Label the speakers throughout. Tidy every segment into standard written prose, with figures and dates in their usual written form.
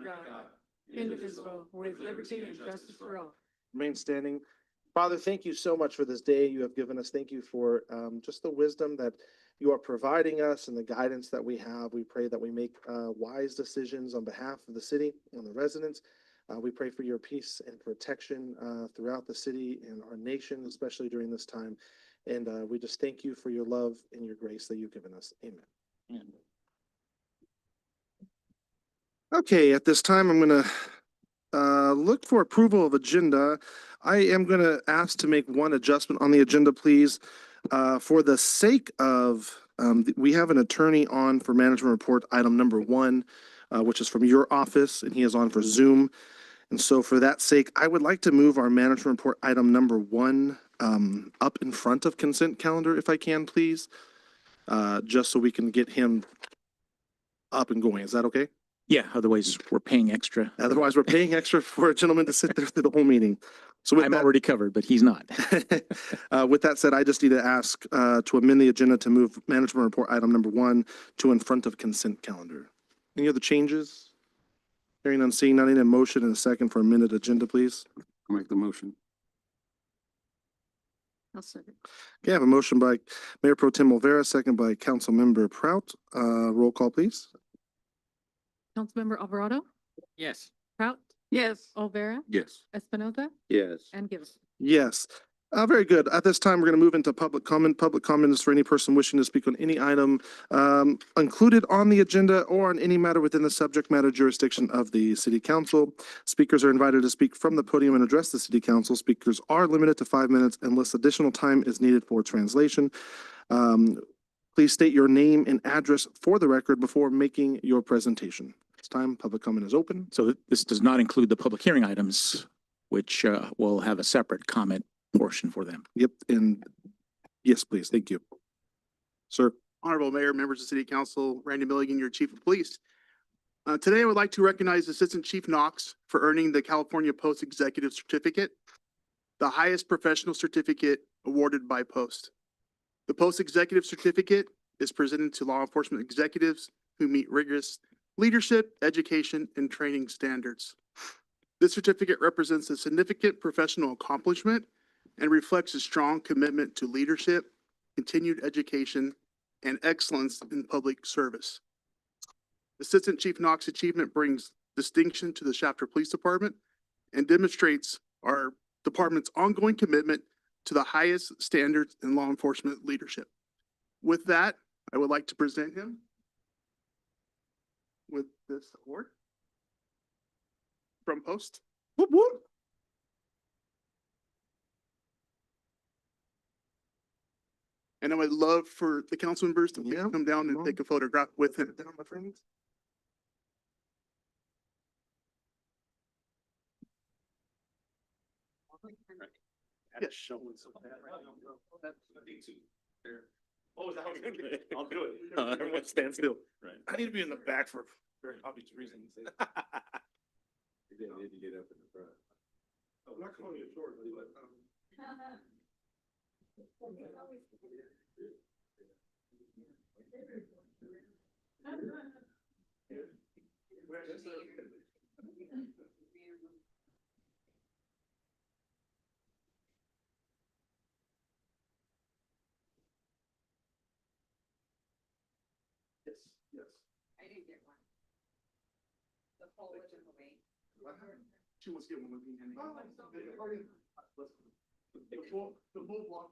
Speaker 1: God, indivisible, with liberty and justice for all.
Speaker 2: Remain standing. Father, thank you so much for this day you have given us. Thank you for just the wisdom that you are providing us and the guidance that we have. We pray that we make wise decisions on behalf of the city and the residents. We pray for your peace and protection throughout the city and our nation, especially during this time. And we just thank you for your love and your grace that you've given us. Amen.
Speaker 3: Amen.
Speaker 2: Okay, at this time, I'm going to look for approval of agenda. I am going to ask to make one adjustment on the agenda, please. For the sake of, we have an attorney on for management report item number 1, which is from your office, and he is on for Zoom. And so for that sake, I would like to move our management report item number 1 up in front of consent calendar, if I can, please, just so we can get him up and going. Is that okay?
Speaker 3: Yeah, otherwise we're paying extra.
Speaker 2: Otherwise, we're paying extra for a gentleman to sit there through the whole meeting. So with
Speaker 3: I'm
Speaker 2: that,
Speaker 3: already covered, but he's not.
Speaker 2: with that said, I just need to ask to amend the agenda to move management report item number 1 to in front of consent calendar. Any other changes? Hearing none, seeing none, I need a motion and a second for amended agenda, please.
Speaker 4: I'll make the motion.
Speaker 1: I'll second.
Speaker 2: Okay, I have a motion by Mayor Pro Tem Olvera, second by Councilmember Prout. Roll call, please.
Speaker 5: Councilmember Alvarado,
Speaker 3: Yes.
Speaker 5: Prout,
Speaker 1: Yes.
Speaker 5: Olvera,
Speaker 4: Yes.
Speaker 5: Espinoza,
Speaker 4: Yes.
Speaker 5: and Gibbs.
Speaker 2: Yes. Very good. At this time, we're going to move into public comment. Public comment is for any person wishing to speak on any item included on the agenda or on any matter within the subject matter jurisdiction of the city council. Speakers are invited to speak from the podium and address the city council. Speakers are limited to 5 minutes unless additional time is needed for translation. Please state your name and address for the record before making your presentation. This time, public comment is open.
Speaker 3: So this does not include the public hearing items, which will have a separate comment portion for them.
Speaker 2: Yep, and yes, please. Thank you. Sir.
Speaker 6: Honorable Mayor, members of City Council, Randy Milligan, your Chief of Police. Today, I would like to recognize Assistant Chief Knox for earning the California Post Executive Certificate, the highest professional certificate awarded by Post. The Post Executive Certificate is presented to law enforcement executives who meet rigorous leadership, education, and training standards. This certificate represents a significant professional accomplishment and reflects a strong commitment to leadership, continued education, and excellence in public service. Assistant Chief Knox's achievement brings distinction to the Shafter Police Department and demonstrates our department's ongoing commitment to the highest standards in law enforcement leadership. With that, I would like to present him with this award from Post. Whoop, whoop. And I would love for the council members to
Speaker 2: Yeah.
Speaker 6: come down and take a photograph with him.
Speaker 2: Down, my friends.
Speaker 6: Yes.
Speaker 2: Oh, is that how you're doing it? I'll do it. Everyone stand still.
Speaker 3: Right.
Speaker 2: I need to be in the back for very obvious reasons.
Speaker 4: You didn't need to get up in the front.
Speaker 2: I'm not calling you short, but
Speaker 6: Yes, yes.
Speaker 5: I didn't get one. The poll was in the way.
Speaker 6: She wants to get one with me. Henry. The full block.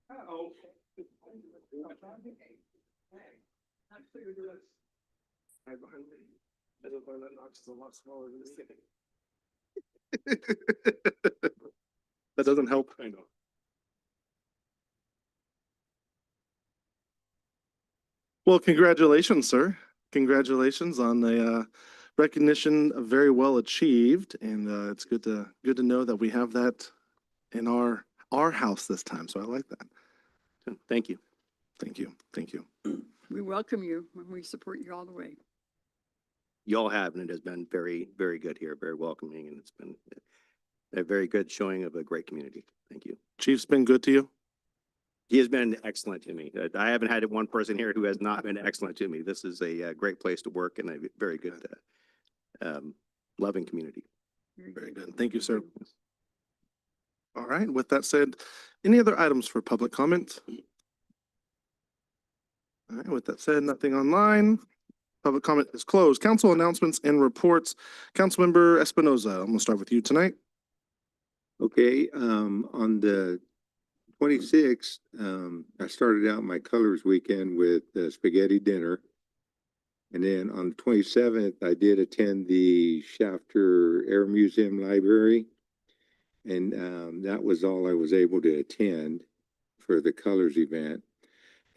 Speaker 6: Oh.
Speaker 2: I behind me. I don't find that Knox is a lot smaller than this thing. That doesn't help. I know. Well, congratulations, sir. Congratulations on the recognition, very well achieved, and it's good to know that we have that in our house this time. So I like that.
Speaker 4: Thank you.
Speaker 2: Thank you. Thank you.
Speaker 1: We welcome you and we support you all the way.
Speaker 4: You all have, and it has been very, very good here, very welcoming, and it's been a very good showing of a great community. Thank you.
Speaker 2: Chief's been good to you.
Speaker 4: He has been excellent to me. I haven't had one person here who has not been excellent to me. This is a great place to work and a very good loving community.
Speaker 2: Very good. Thank you, sir. All right, with that said, any other items for public comment? All right, with that said, nothing online. Public comment is closed. Council announcements and reports. Councilmember Espinoza, I'm gonna start with you tonight.
Speaker 7: Okay, on the 26th, I started out my colors weekend with spaghetti dinner. And then on the 27th, I did attend the Shafter Air Museum Library. And that was all I was able to attend for the colors event.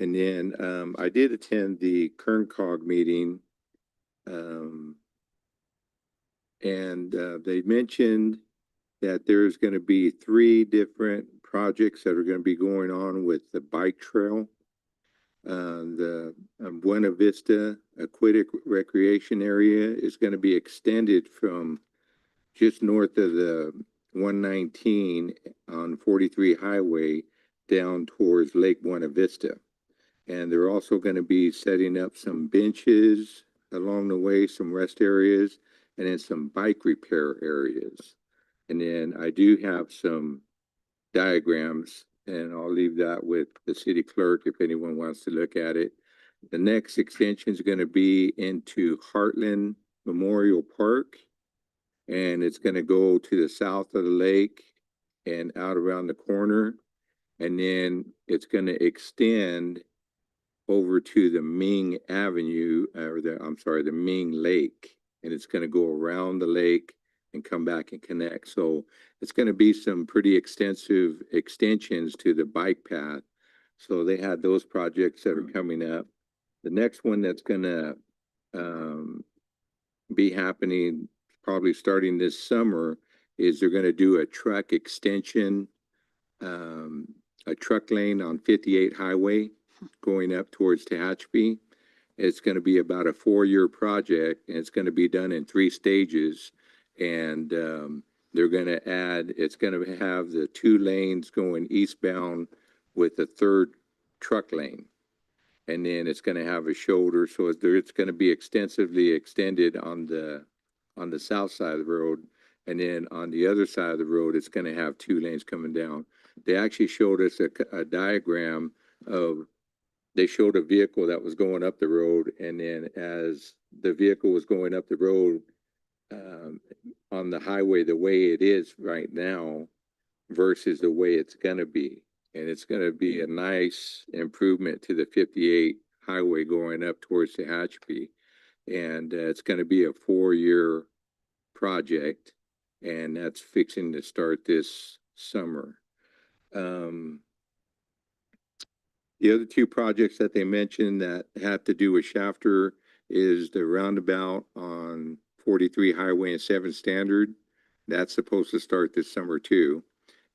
Speaker 7: And then I did attend the KernCog meeting. And they mentioned that there's going to be 3 different projects that are going to be going on with the bike trail. The Buena Vista Aquatic Recreation Area is going to be extended from just north of the 119 on 43 Highway down towards Lake Buena Vista. And they're also going to be setting up some benches along the way, some rest areas, and then some bike repair areas. And then I do have some diagrams, and I'll leave that with the city clerk if anyone wants to look at it. The next extension is going to be into Heartland Memorial Park, and it's going to go to the south of the lake and out around the corner. And then it's going to extend over to the Ming Avenue, or the Ming Lake, and it's going to go around the lake and come back and connect. So it's going to be some pretty extensive extensions to the bike path. So they had those projects that are coming up. The next one that's going to be happening probably starting this summer is they're going to do a truck extension, a truck lane on 58 Highway going up towards Tehachapi. It's going to be about a 4-year project, and it's going to be done in 3 stages. And they're going to add, it's going to have the 2 lanes going eastbound with the 3rd truck lane. And then it's going to have a shoulder, so it's going to be extensively extended on the south side of the road. And then on the other side of the road, it's going to have 2 lanes coming down. They actually showed us a diagram of, they showed a vehicle that was going up the road, and then as the vehicle was going up the road on the highway the way it is right now versus the way it's going to be. And it's going to be a nice improvement to the 58 Highway going up towards Tehachapi. And it's going to be a 4-year project, and that's fixing to start this summer. The other 2 projects that they mentioned that have to do with Shafter is the roundabout on 43 Highway and 7th Standard. That's supposed to start this summer too,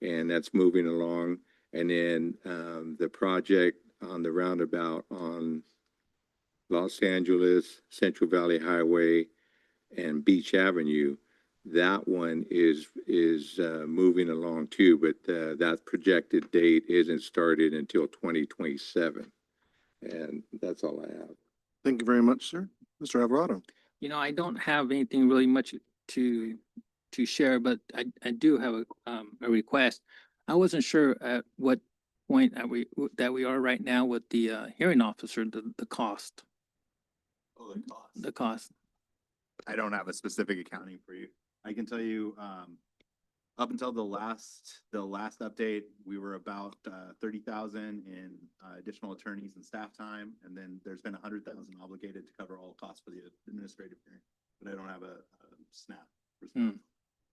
Speaker 7: and that's moving along. And then the project on the roundabout on Los Angeles, Central Valley Highway, and Beach Avenue, that one is moving along too, but that projected date isn't started until 2027. And that's all I have.
Speaker 2: Thank you very much, sir. Mr. Alvarado.
Speaker 8: You know, I don't have anything really much to share, but I do have a request. I wasn't sure at what point that we are right now with the hearing officer, the cost.
Speaker 9: Oh,
Speaker 8: The cost.
Speaker 9: I don't have a specific accounting for you. I can tell you, up until the last update, we were about 30,000 in additional attorneys and staff time, and then there's been 100,000 obligated to cover all costs for the administrative hearing. But I don't have a snap.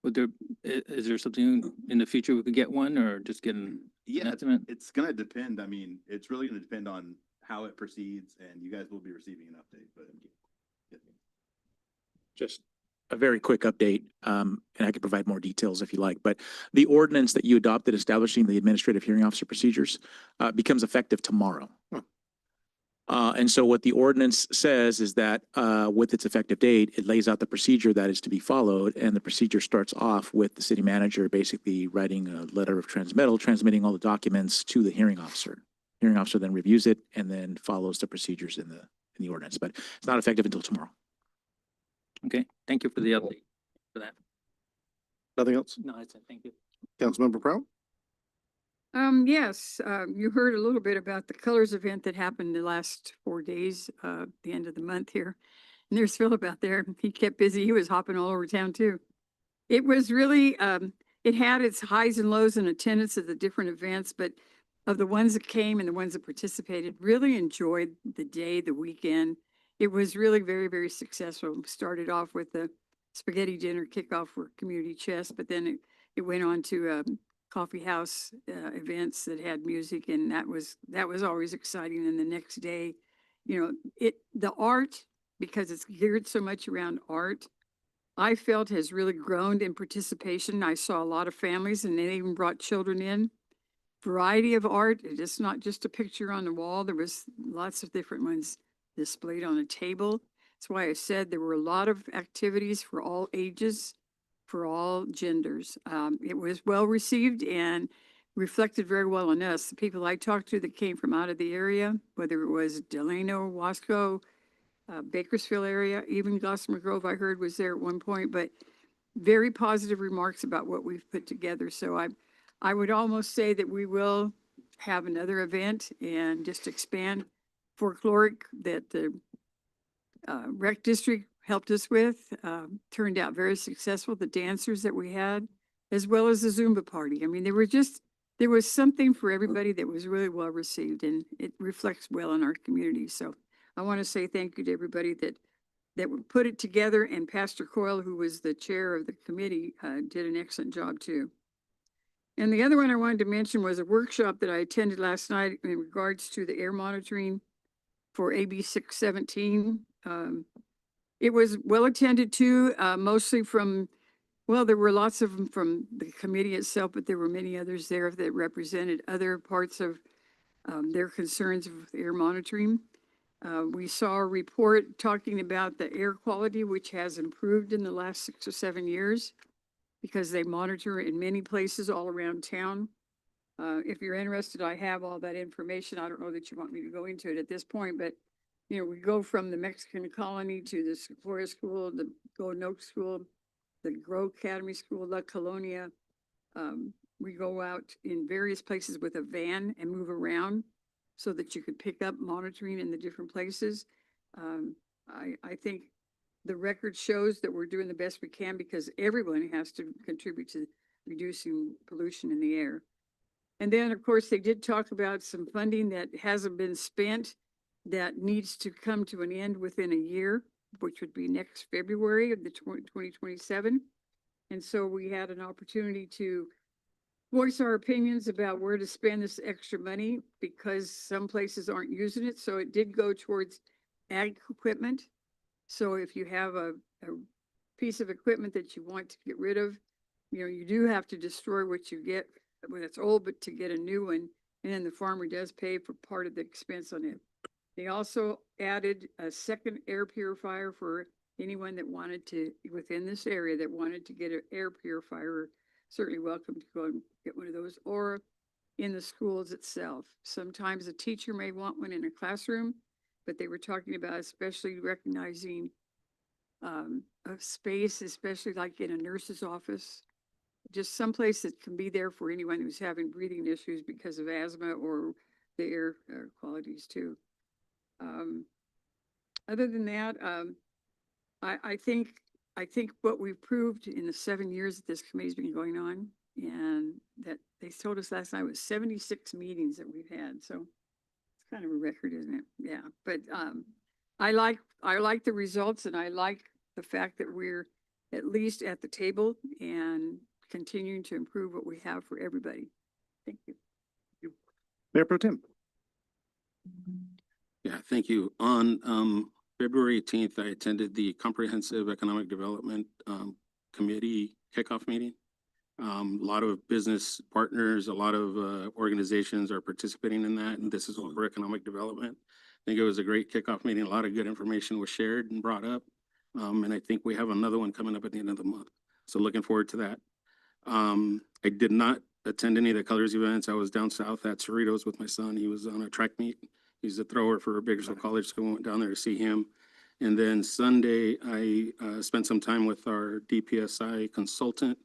Speaker 8: Would there, is there something in the future we could get one, or just get an
Speaker 9: Yeah,
Speaker 8: estimate?
Speaker 9: it's gonna depend. I mean, it's really gonna depend on how it proceeds, and you guys will be receiving an update, but.
Speaker 3: Just a very quick update, and I can provide more details if you like, but the ordinance that you adopted establishing the administrative hearing officer procedures becomes effective tomorrow. And so what the ordinance says is that with its effective date, it lays out the procedure that is to be followed, and the procedure starts off with the city manager basically writing a letter of transmittal, transmitting all the documents to the hearing officer. Hearing officer then reviews it and then follows the procedures in the ordinance, but it's not effective until tomorrow.
Speaker 8: Okay, thank you for the update for that.
Speaker 2: Nothing else?
Speaker 8: No, that's it. Thank you.
Speaker 2: Councilmember Prout?
Speaker 1: Yes, you heard a little bit about the Colors event that happened the last 4 days, the end of the month here. And there's Philip out there. He kept busy. He was hopping all over town too. It was really, it had its highs and lows in attendance at the different events, but of the ones that came and the ones that participated, really enjoyed the day, the weekend. It was really very, very successful. Started off with the spaghetti dinner kickoff for community chess, but then it went on to coffee house events that had music, and that was always exciting. And the next day, the art, because it's geared so much around art, I felt has really grown in participation. I saw a lot of families, and they even brought children in. Variety of art. It's not just a picture on the wall. There was lots of different ones displayed on a table. That's why I said there were a lot of activities for all ages, for all genders. It was well received and reflected very well on us. The people I talked to that came from out of the area, whether it was Delano, Wasco, Bakersfield area, even Gossamer Grove, I heard was there at one point, but very positive remarks about what we've put together. So I would almost say that we will have another event and just expand folkloric that the rec district helped us with. Turned out very successful. The dancers that we had, as well as the Zumba party. I mean, there was something for everybody that was really well received, and it reflects well in our community. So I want to say thank you to everybody that put it together, and Pastor Coyle, who was the chair of the committee, did an excellent job too. And the other one I wanted to mention was a workshop that I attended last night in regards to the air monitoring for AB 617. It was well attended to, mostly from, well, there were lots of them from the committee itself, but there were many others there that represented other parts of their concerns of air monitoring. We saw a report talking about the air quality, which has improved in the last 6 or 7 years because they monitor in many places all around town. If you're interested, I have all that information. I don't know that you want me to go into it at this point, but we go from the Mexican colony to the Sequoia School, the Golden Oak School, the Grove Academy School, La Colonia. We go out in various places with a van and move around so that you could pick up monitoring in the different places. I think the record shows that we're doing the best we can because everyone has to contribute to reducing pollution in the air. And then, of course, they did talk about some funding that hasn't been spent that needs to come to an end within a year, which would be next February of the 2027. And so we had an opportunity to voice our opinions about where to spend this extra money because some places aren't using it. So it did go towards ag equipment. So if you have a piece of equipment that you want to get rid of, you do have to destroy what you get when it's old, but to get a new one. And then the farmer does pay for part of the expense on it. They also added a second air purifier for anyone that wanted to, within this area, that wanted to get an air purifier. Certainly welcome to go and get one of those, or in the schools itself. Sometimes a teacher may want one in a classroom, but they were talking about especially recognizing a space, especially like in a nurse's office, just someplace that can be there for anyone who's having breathing issues because of asthma or the air qualities too. Other than that, I think what we've proved in the 7 years that this committee's been going on, and that they told us last night was 76 meetings that we've had. So it's kind of a record, isn't it? Yeah. But I like the results, and I like the fact that we're at least at the table and continuing to improve what we have for everybody. Thank you.
Speaker 2: Mayor Pro Tem.
Speaker 10: Yeah, thank you. On February 18th, I attended the Comprehensive Economic Development Committee kickoff meeting. A lot of business partners, a lot of organizations are participating in that, and this is for economic development. I think it was a great kickoff meeting. A lot of good information was shared and brought up. And I think we have another one coming up at the end of the month. So looking forward to that. I did not attend any of the colors events. I was down south at Cerritos with my son. He was on a track meet. He's a thrower for Bakersfield College, so we went down there to see him. And then Sunday, I spent some time with our DPSI consultant,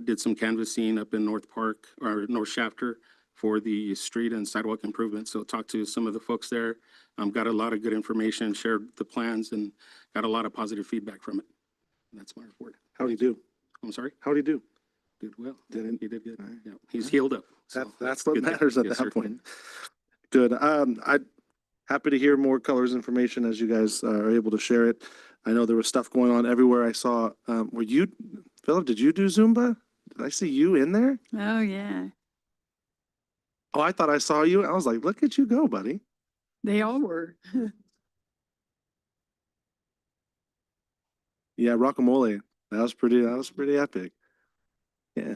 Speaker 10: did some canvassing up in North Park or North Shafter for the street and sidewalk improvements. So talked to some of the folks there, got a lot of good information, shared the plans, and got a lot of positive feedback from it. And that's my report.
Speaker 2: How'd he do?
Speaker 10: I'm sorry,
Speaker 2: How'd he do?
Speaker 10: did well.
Speaker 2: Didn't-
Speaker 10: He did good.
Speaker 2: All right.
Speaker 10: Yeah, he's
Speaker 2: All right.
Speaker 10: healed up. So
Speaker 2: That's what
Speaker 10: good there.
Speaker 2: matters at
Speaker 10: Yes,
Speaker 2: that
Speaker 10: sir.
Speaker 2: point. Good. I'm happy to hear more colors information as you guys are able to share it. I know there was stuff going on everywhere. I saw, were you, Philip, did you do Zumba? Did I see you in there?
Speaker 1: Oh, yeah.
Speaker 2: Oh, I thought I saw you. I was like, look at you go, buddy.
Speaker 1: They all were.
Speaker 2: Yeah, Rockamole. That was pretty epic. Yeah.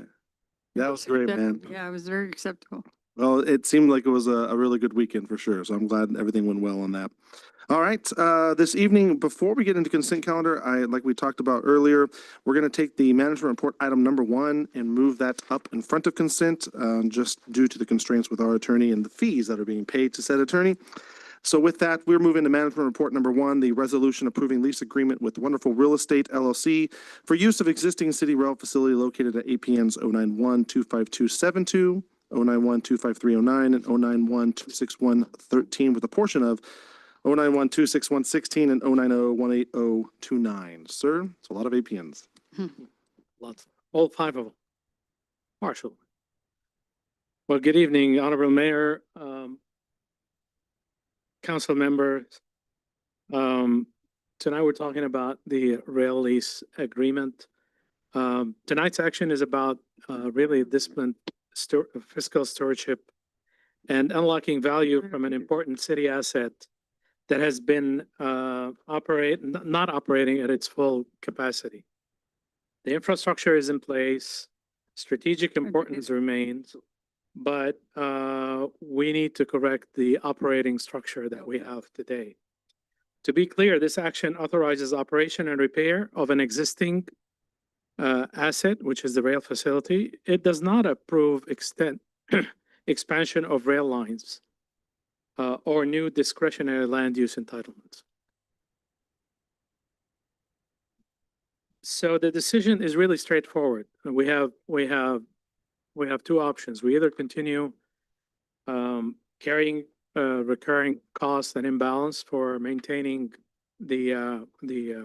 Speaker 2: That was great, man.
Speaker 1: Yeah, it was very acceptable.
Speaker 2: Well, it seemed like it was a really good weekend for sure. So I'm glad everything went well on that. All right, this evening, before we get into consent calendar, like we talked about earlier, we're going to take the management report item number 1 and move that up in front of consent, just due to the constraints with our attorney and the fees that are being paid to said attorney. So with that, we're moving to management report number 1, the resolution approving lease agreement with Wonderful Real Estate LLC for use of existing city rail facility located at APNs 091-25272, 091-25309, and 091-26113 with a portion of 091-26116 and 090-18029. Sir, it's a lot of APNs.
Speaker 11: Lots, all 5 of them. Partial. Well, good evening, Honorable Mayor, council members. Tonight we're talking about the rail lease agreement. Tonight's action is about really disciplined fiscal stewardship and unlocking value from an important city asset that has been not operating at its full capacity. The infrastructure is in place, strategic importance remains, but we need to correct the operating structure that we have today. To be clear, this action authorizes operation and repair of an existing asset, which is the rail facility. It does not approve expansion of rail lines or new discretionary land use entitlements. So the decision is really straightforward. We have 2 options. We either continue carrying recurring costs and imbalance for maintaining the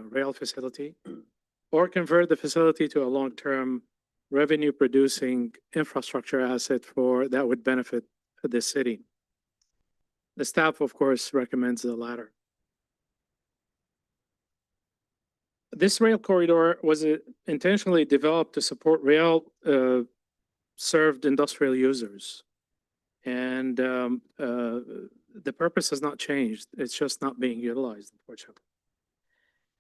Speaker 11: rail facility, or convert the facility to a long-term revenue-producing infrastructure asset that would benefit the city. The staff, of course, recommends the latter. This rail corridor was intentionally developed to support rail served industrial users. And the purpose has not changed. It's just not being utilized, unfortunately.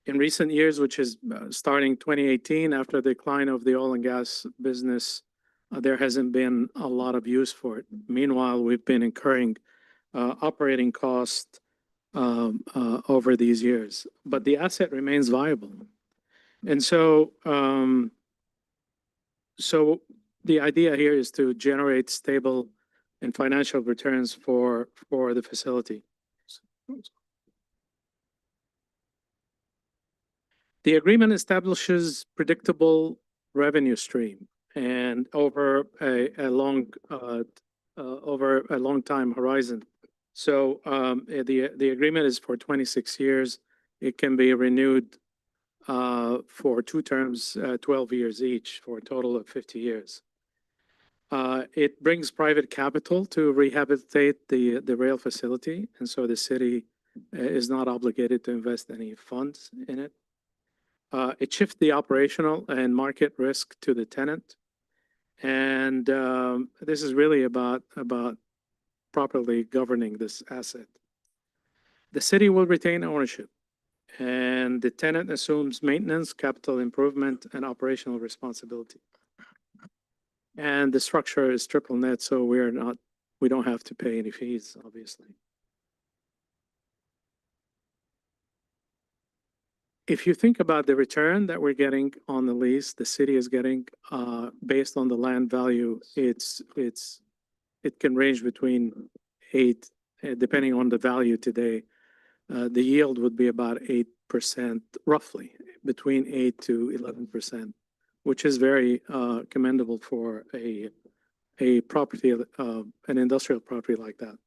Speaker 11: In recent years, which is starting 2018, after the decline of the oil and gas business, there hasn't been a lot of use for it. Meanwhile, we've been incurring operating costs over these years, but the asset remains viable. And so, the idea here is to generate stable and financial returns for the facility. The agreement establishes predictable revenue stream and over a long time horizon. So the agreement is for 26 years. It can be renewed for 2 terms, 12 years each, for a total of 50 years. It brings private capital to rehabilitate the rail facility, and so the city is not obligated to invest any funds in it. It shifts the operational and market risk to the tenant. And this is really about properly governing this asset. The city will retain ownership, and the tenant assumes maintenance, capital improvement, and operational responsibility. And the structure is triple net, so we don't have to pay any fees, obviously. If you think about the return that we're getting on the lease, the city is getting based on the land value, it can range between 8, depending on the value today. The yield would be about 8%, roughly, between 8 to 11%, which is very commendable for a property, an industrial property like that.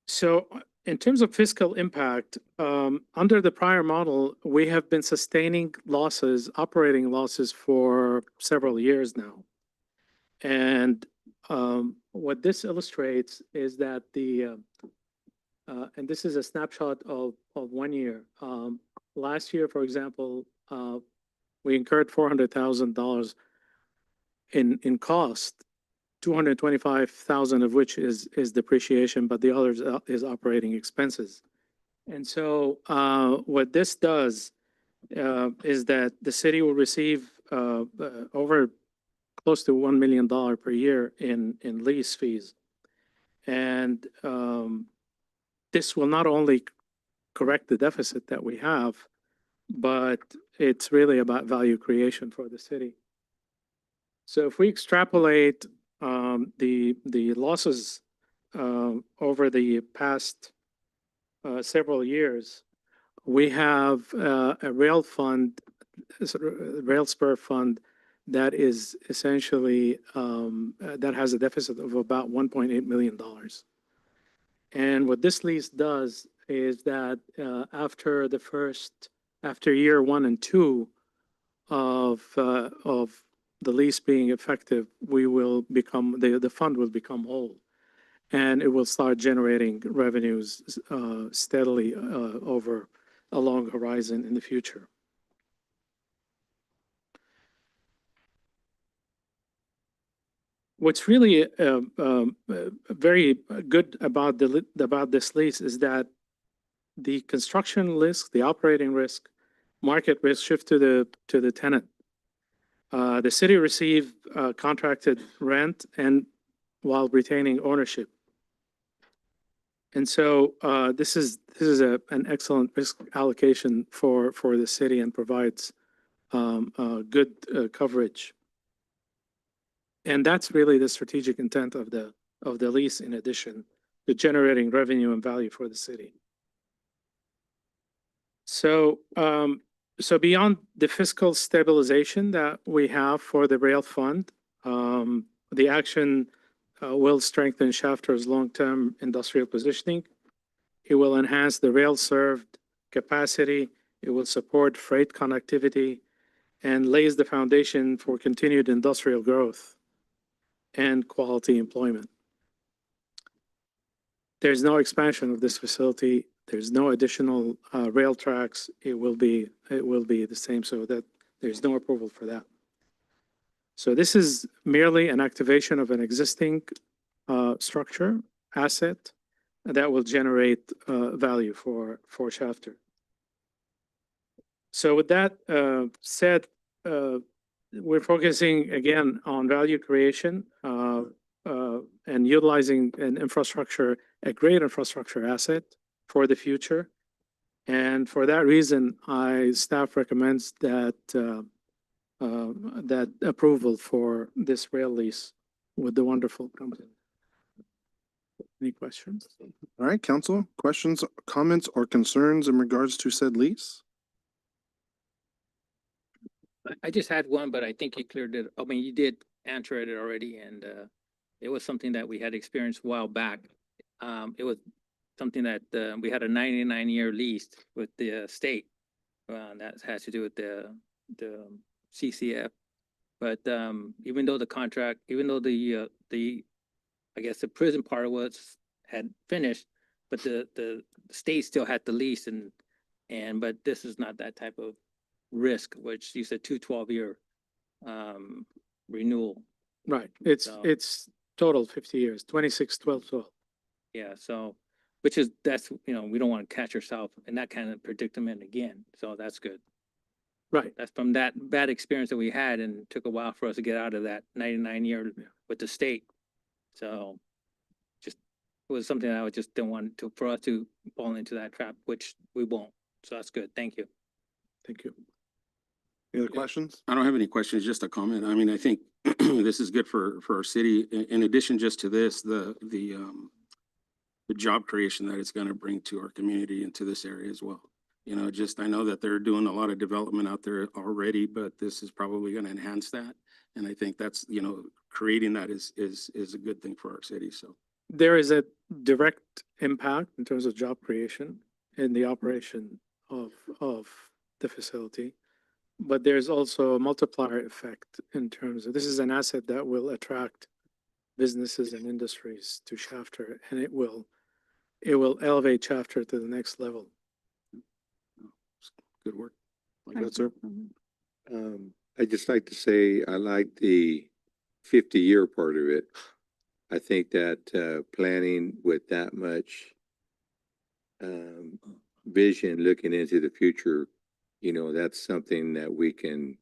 Speaker 11: So in terms of fiscal impact, under the prior model, we have been sustaining losses, operating losses for several years now. And what this illustrates is that and this is a snapshot of 1 year. Last year, for example, we incurred $400,000 in cost, 225,000 of which is depreciation, but the others is operating expenses. And so what this does is that the city will receive over close to $1 million per year in lease fees. And this will not only correct the deficit that we have, but it's really about value creation for the city. So if we extrapolate the losses over the past several years, we have a rail fund, rail spur fund that is essentially that has a deficit of about $1.8 million. And what this lease does is that after year 1 and 2 of the lease being effective, we will become, the fund will become whole, and it will start generating revenues steadily over a long horizon in the future. What's really very good about this lease is that the construction risk, the operating risk, market risk shift to the tenant. The city received contracted rent and while retaining ownership. And so this is an excellent risk allocation for the city and provides good coverage. And that's really the strategic intent of the lease, in addition to generating revenue and value for the city. So so beyond the fiscal stabilization that we have for the rail fund, the action will strengthen Shafter's long-term industrial positioning. It will enhance the rail served capacity. It will support freight connectivity and lays the foundation for continued industrial growth and quality employment. There's no expansion of this facility. There's no additional rail tracks. It will be the same, so that there's no approval for that. So this is merely an activation of an existing structure, asset, that will generate value for Shafter. So with that said, we're focusing again on value creation and utilizing an infrastructure, a great infrastructure asset for the future. And for that reason, staff recommends that that approval for this rail lease with the wonderful company. Any questions?
Speaker 2: All right, council, questions, comments, or concerns in regards to said lease?
Speaker 8: I just had one, but I think you cleared it. I mean, you did answer it already, and it was something that we had experienced a while back. It was something that we had a 99-year lease with the state. That has to do with the CCF. But even though the contract, even though the I guess the prison part had finished, but the state still had the lease, but this is not that type of risk, which you said 12-year renewal.
Speaker 11: Right.
Speaker 8: So-
Speaker 11: It's total 50 years, 26, 12, 12.
Speaker 8: Yeah, so that's we don't want to catch ourselves in that kind of predicament again. So that's good.
Speaker 11: Right.
Speaker 8: That's from that bad experience that we had, and it took a while for us to get out of that 99-year with the state. So just it was something that I just didn't want for us to fall into that trap, which we won't. So that's good. Thank you.
Speaker 11: Thank you.
Speaker 2: Any other questions?
Speaker 10: I don't have any questions, just a comment. I mean, I think this is good for our city. In addition just to this, the the job creation that it's going to bring to our community and to this area as well. You know, just, I know that they're doing a lot of development out there already, but this is probably going to enhance that. And I think that's, you know, creating that is a good thing for our city, so.
Speaker 11: There is a direct impact in terms of job creation in the operation of the facility. But there's also a multiplier effect in terms of, this is an asset that will attract businesses and industries to Shafter, and it will elevate Shafter to the next level.
Speaker 10: Good work.
Speaker 2: Yes, sir.
Speaker 7: I'd just like to say, I like the 50-year part of it. I think that, planning with that much, vision looking into the future, you know, that's something that we can,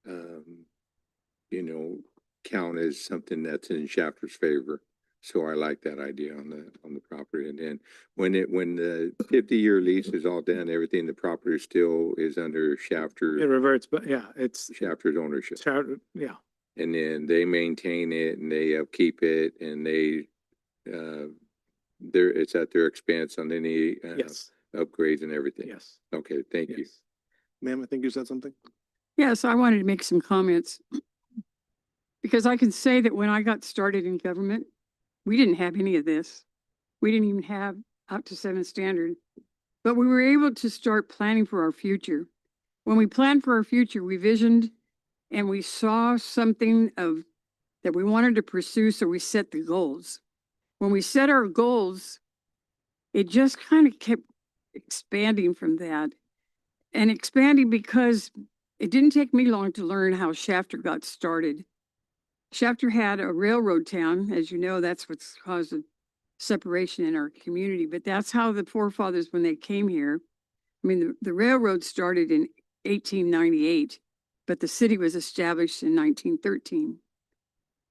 Speaker 7: you know, count as something that's in Shafter's favor. So I like that idea on the property. And then when the 50-year lease is all done, everything, the property still is under
Speaker 11: It
Speaker 7: Shafter,
Speaker 11: reverts, but yeah, it's,
Speaker 7: Shafter's ownership.
Speaker 11: yeah,
Speaker 7: And then they maintain it and they upkeep it and they, it's at their expense on any,
Speaker 11: yes,
Speaker 7: upgrades and everything.
Speaker 11: yes,
Speaker 7: Okay, thank you.
Speaker 11: yes.
Speaker 2: Ma'am, I think you said something.
Speaker 1: Yes, I wanted to make some comments. Because I can say that when I got started in government, we didn't have any of this. We didn't even have up to 7 standard. But we were able to start planning for our future. When we planned for our future, we visioned and we saw something of that we wanted to pursue, so we set the goals. When we set our goals, it just kind of kept expanding from that. And expanding because it didn't take me long to learn how Shafter got started. Shafter had a railroad town. As you know, that's what's caused a separation in our community. But that's how the forefathers, when they came here, I mean, the railroad started in 1898, but the city was established in 1913.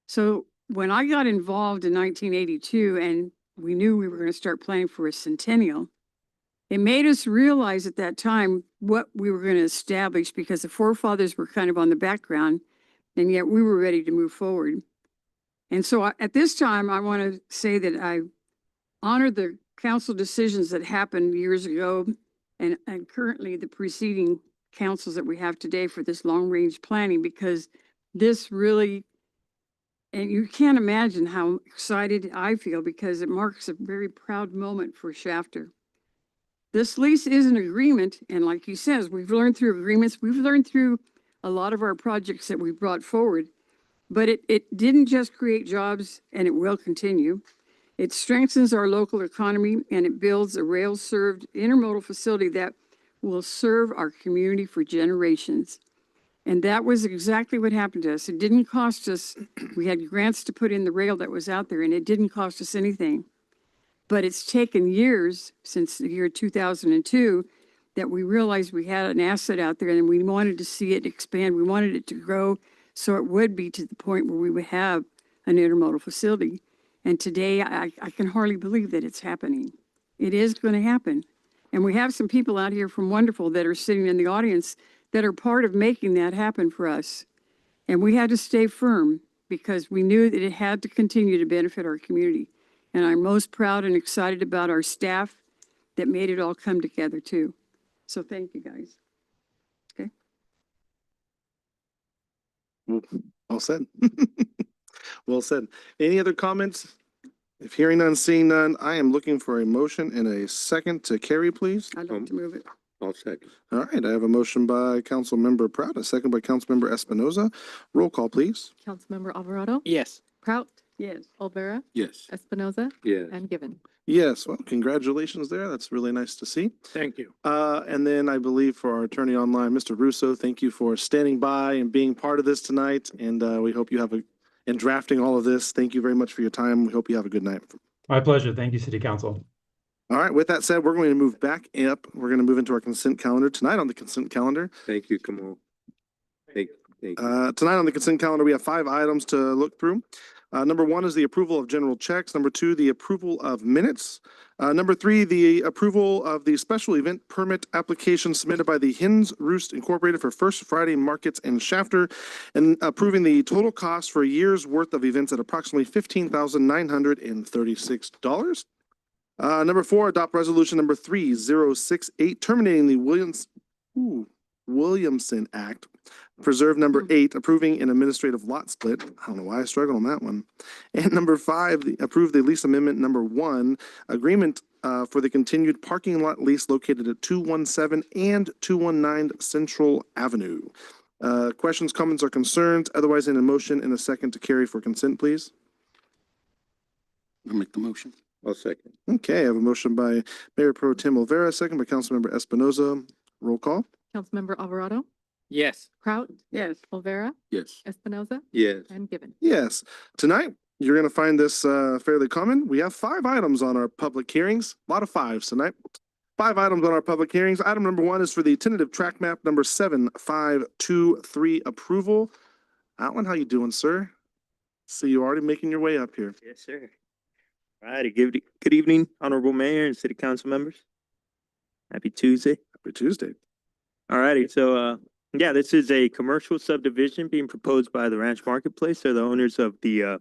Speaker 1: So when I got involved in 1982 and we knew we were going to start planning for a centennial, it made us realize at that time what we were going to establish because the forefathers were kind of on the background and yet we were ready to move forward. And so at this time, I want to say that I honor the council decisions that happened years ago and currently the preceding councils that we have today for this long range planning because this really, and you can't imagine how excited I feel because it marks a very proud moment for Shafter. This lease is an agreement, and like he says, we've learned through agreements, we've learned through a lot of our projects that we brought forward, but it didn't just create jobs and it will continue. It strengthens our local economy and it builds a rail-served intermodal facility that will serve our community for generations. And that was exactly what happened to us. It didn't cost us, we had grants to put in the rail that was out there and it didn't cost us anything. But it's taken years since the year 2002 that we realized we had an asset out there and we wanted to see it expand. We wanted it to grow so it would be to the point where we would have an intermodal facility. And today I can hardly believe that it's happening. It is going to happen. And we have some people out here from Wonderful that are sitting in the audience that are part of making that happen for us. And we had to stay firm because we knew that it had to continue to benefit our community. And I'm most proud and excited about our staff that made it all come together too. So thank you, guys. Okay.
Speaker 2: Well said. Well said. Any other comments? If hearing none, seeing none, I am looking for a motion and a second to carry, please.
Speaker 1: I'd like to move it.
Speaker 7: I'll second.
Speaker 2: All right, I have a motion by Councilmember Prout, a second by Councilmember Espinoza. Roll call, please.
Speaker 5: Councilmember Alvarado,
Speaker 8: Yes.
Speaker 5: Prout,
Speaker 1: Yes.
Speaker 5: Olvera,
Speaker 10: Yes.
Speaker 5: Espinoza,
Speaker 7: Yes.
Speaker 5: and Given.
Speaker 2: Yes, well, congratulations there. That's really nice to see.
Speaker 11: Thank you.
Speaker 2: And then I believe for our attorney online, Mr. Russo, thank you for standing by and being part of this tonight. And we hope you have in drafting all of this. Thank you very much for your time. We hope you have a good night.
Speaker 12: My pleasure. Thank you, City Council.
Speaker 2: All right, with that said, we're going to move back up. We're going to move into our consent calendar. Tonight on the consent calendar,
Speaker 7: Thank you, Kamal. Thank you.
Speaker 2: tonight on the consent calendar, we have 5 items to look through. Number 1 is the approval of general checks. Number 2, the approval of minutes. Number 3, the approval of the special event permit application submitted by the Hens Roost Incorporated for First Friday Markets in Shafter, and approving the total cost for a year's worth of events at approximately $15,936. Number 4, adopt resolution number 3068, terminating the Williamson Act. Preserve number 8, approving an administrative lot split. I don't know why I struggled on that one. And number 5, approve the lease amendment number 1, agreement for the continued parking lot lease located at 217 and 219 Central Avenue. Questions, comments, or concerns? Otherwise, in a motion and a second to carry for consent, please.
Speaker 10: I'll make the motion.
Speaker 7: I'll second.
Speaker 2: Okay, I have a motion by Mayor Pro Tem Olvera, second by Councilmember Espinoza. Roll call.
Speaker 5: Councilmember Alvarado,
Speaker 8: Yes.
Speaker 5: Kraut,
Speaker 1: Yes.
Speaker 5: Olvera,
Speaker 10: Yes.
Speaker 5: Espinoza,
Speaker 7: Yes.
Speaker 5: and Gibbon.
Speaker 2: Yes. Tonight, you're going to find this fairly common. We have 5 items on our public hearings. A lot of 5s tonight. 5 items on our public hearings. Item number 1 is for the tentative track map number 7523 approval. Alan, how you doing, sir? See you already making your way up here.
Speaker 13: Yes, sir. All righty, good evening, Honorable Mayor and City Council members. Happy Tuesday.
Speaker 2: Happy Tuesday.
Speaker 13: All righty, so, yeah, this is a commercial subdivision being proposed by the Ranch Marketplace. They're the owners of the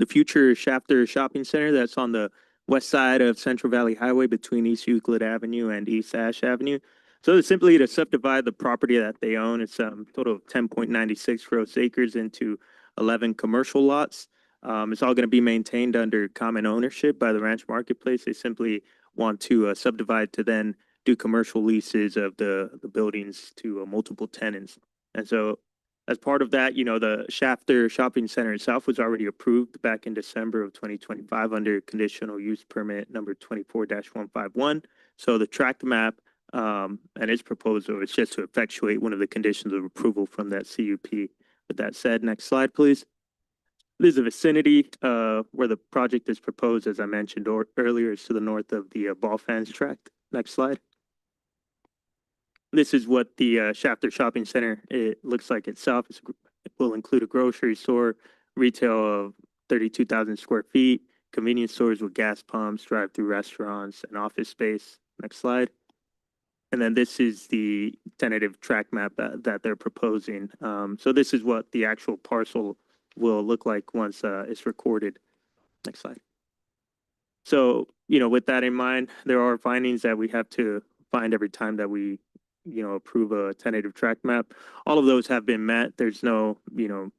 Speaker 13: future Shafter Shopping Center that's on the west side of Central Valley Highway between East Euclid Avenue and East Ash Avenue. So it's simply to subdivide the property that they own. It's a total of 10.96 gross acres into 11 commercial lots. It's all going to be maintained under common ownership by the Ranch Marketplace. They simply want to subdivide to then do commercial leases of the buildings to multiple tenants. And so as part of that, you know, the Shafter Shopping Center itself was already approved back in December of 2025 under conditional use permit number 24-151. So the tract map and its proposal is just to effectuate one of the conditions of approval from that CUP. With that said, next slide, please. This is a vicinity where the project is proposed, as I mentioned earlier, is to the north of the ball fans tract. Next slide. This is what the Shafter Shopping Center it looks like itself. It will include a grocery store, retail of 32,000 square feet, convenience stores with gas pumps, drive-through restaurants, and office space. Next slide. And then this is the tentative tract map that they're proposing. So this is what the actual parcel will look like once it's recorded. Next slide. So, you know, with that in mind, there are findings that we have to find every time that we, you know, approve a tentative tract map. All of those have been met. There's no, you know,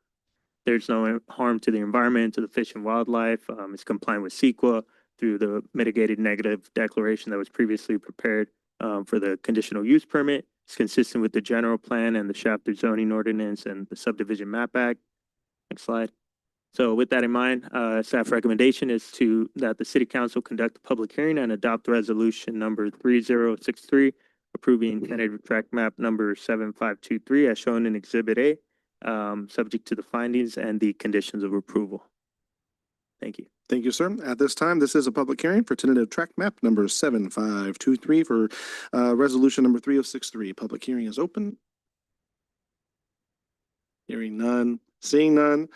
Speaker 13: there's no harm to the environment, to the fish and wildlife. It's compliant with CEQA through the mitigated negative declaration that was previously prepared for the conditional use permit. It's consistent with the general plan and the Shafter zoning ordinance and the subdivision map act. Next slide. So with that in mind, staff recommendation is that the city council conduct a public hearing and adopt resolution number 3063, approving tentative tract map number 7523 as shown in Exhibit A, subject to the findings and the conditions of approval. Thank you.
Speaker 2: Thank you, sir. At this time, this is a public hearing for tentative tract map number 7523 for resolution number 3063. Public hearing is open. Hearing none, seeing none.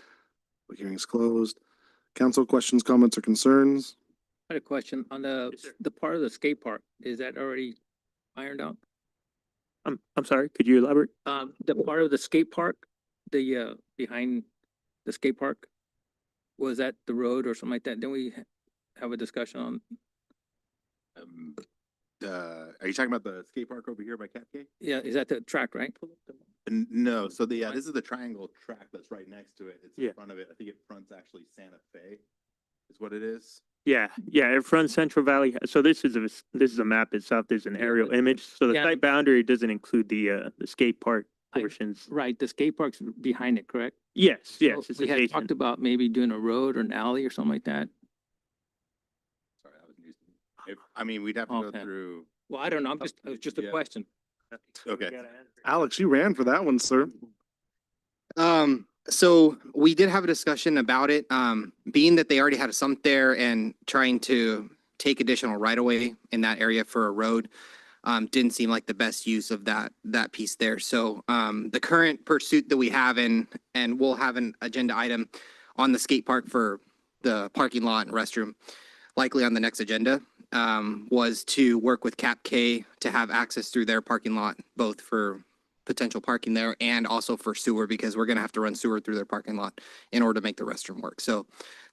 Speaker 2: Public hearing is closed. Council questions, comments, or concerns?
Speaker 8: I had a question on the part of the skate park. Is that already ironed out?
Speaker 13: I'm sorry, could you elaborate?
Speaker 8: The part of the skate park, the behind the skate park, was that the road or something like that? Didn't we have a discussion on?
Speaker 9: Are you talking about the skate park over here by Cat Cave?
Speaker 8: Yeah, is that the track, right?
Speaker 9: No, so this is the triangle track that's right next to it. It's
Speaker 13: Yeah.
Speaker 9: in front of it. I think it fronts actually Santa Fe is what it is.
Speaker 13: Yeah, it fronts Central Valley. So this is a map itself. There's an aerial image. So the
Speaker 8: Yeah.
Speaker 13: site boundary doesn't include the skate park portions.
Speaker 8: Right, the skate park's behind it, correct?
Speaker 13: Yes,
Speaker 8: So
Speaker 13: yes. It's
Speaker 8: we had
Speaker 13: adjacent.
Speaker 8: talked about maybe doing a road or an alley or something like that.
Speaker 9: Sorry, that was news to me. I mean, we'd have to go
Speaker 8: Okay.
Speaker 9: through,
Speaker 8: Well, I don't know. It was just a
Speaker 9: Yeah.
Speaker 8: question.
Speaker 9: okay.
Speaker 2: Alex, you ran for that one, sir.
Speaker 14: So we did have a discussion about it, being that they already had a sump there and trying to take additional right of way in that area for a road. Didn't seem like the best use of that piece there. So, the current pursuit that we have and we'll have an agenda item on the skate park for the parking lot and restroom, likely on the next agenda, was to work with Cap K to have access through their parking lot, both for potential parking there and also for sewer because we're gonna have to run sewer through their parking lot in order to make the restroom work. So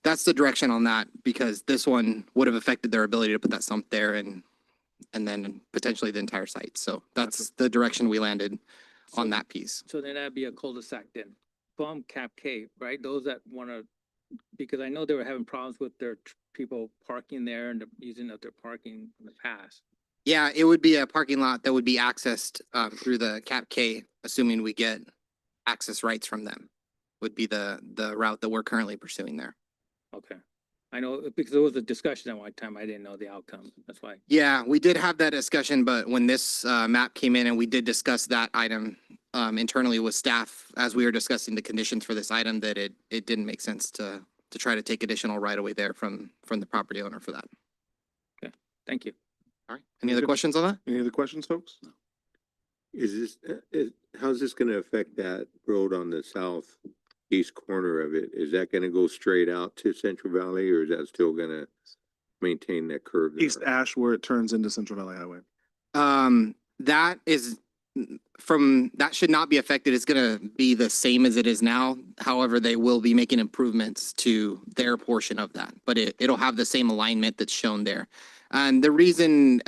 Speaker 14: that's the direction on that because this one would have affected their ability to put that sump there and then potentially the entire site. So that's the direction we landed on that piece.
Speaker 8: So then that'd be a cul-de-sac then, from Cap K, right? Those that wanna, because I know they were having problems with their people parking there and using up their parking in the past.
Speaker 14: Yeah, it would be a parking lot that would be accessed through the Cap K, assuming we get access rights from them. Would be the route that we're currently pursuing there.
Speaker 8: Okay. I know, because there was a discussion at one time, I didn't know the outcome, that's why.
Speaker 14: Yeah, we did have that discussion, but when this map came in and we did discuss that item internally with staff as we were discussing the conditions for this item, that it didn't make sense to try to take additional right away there from the property owner for that.
Speaker 8: Thank you.
Speaker 14: All right. Any other questions on that?
Speaker 2: Any other questions, folks?
Speaker 7: Is this, how's this gonna affect that road on the southeast corner of it? Is that gonna go straight out to Central Valley or is that still gonna maintain that curve? there?
Speaker 2: East Ash where it turns into Central Valley Highway.
Speaker 14: That is that should not be affected. It's gonna be the same as it is now. However, they will be making improvements to their portion of that, but it'll have the same alignment that's shown there. And the reason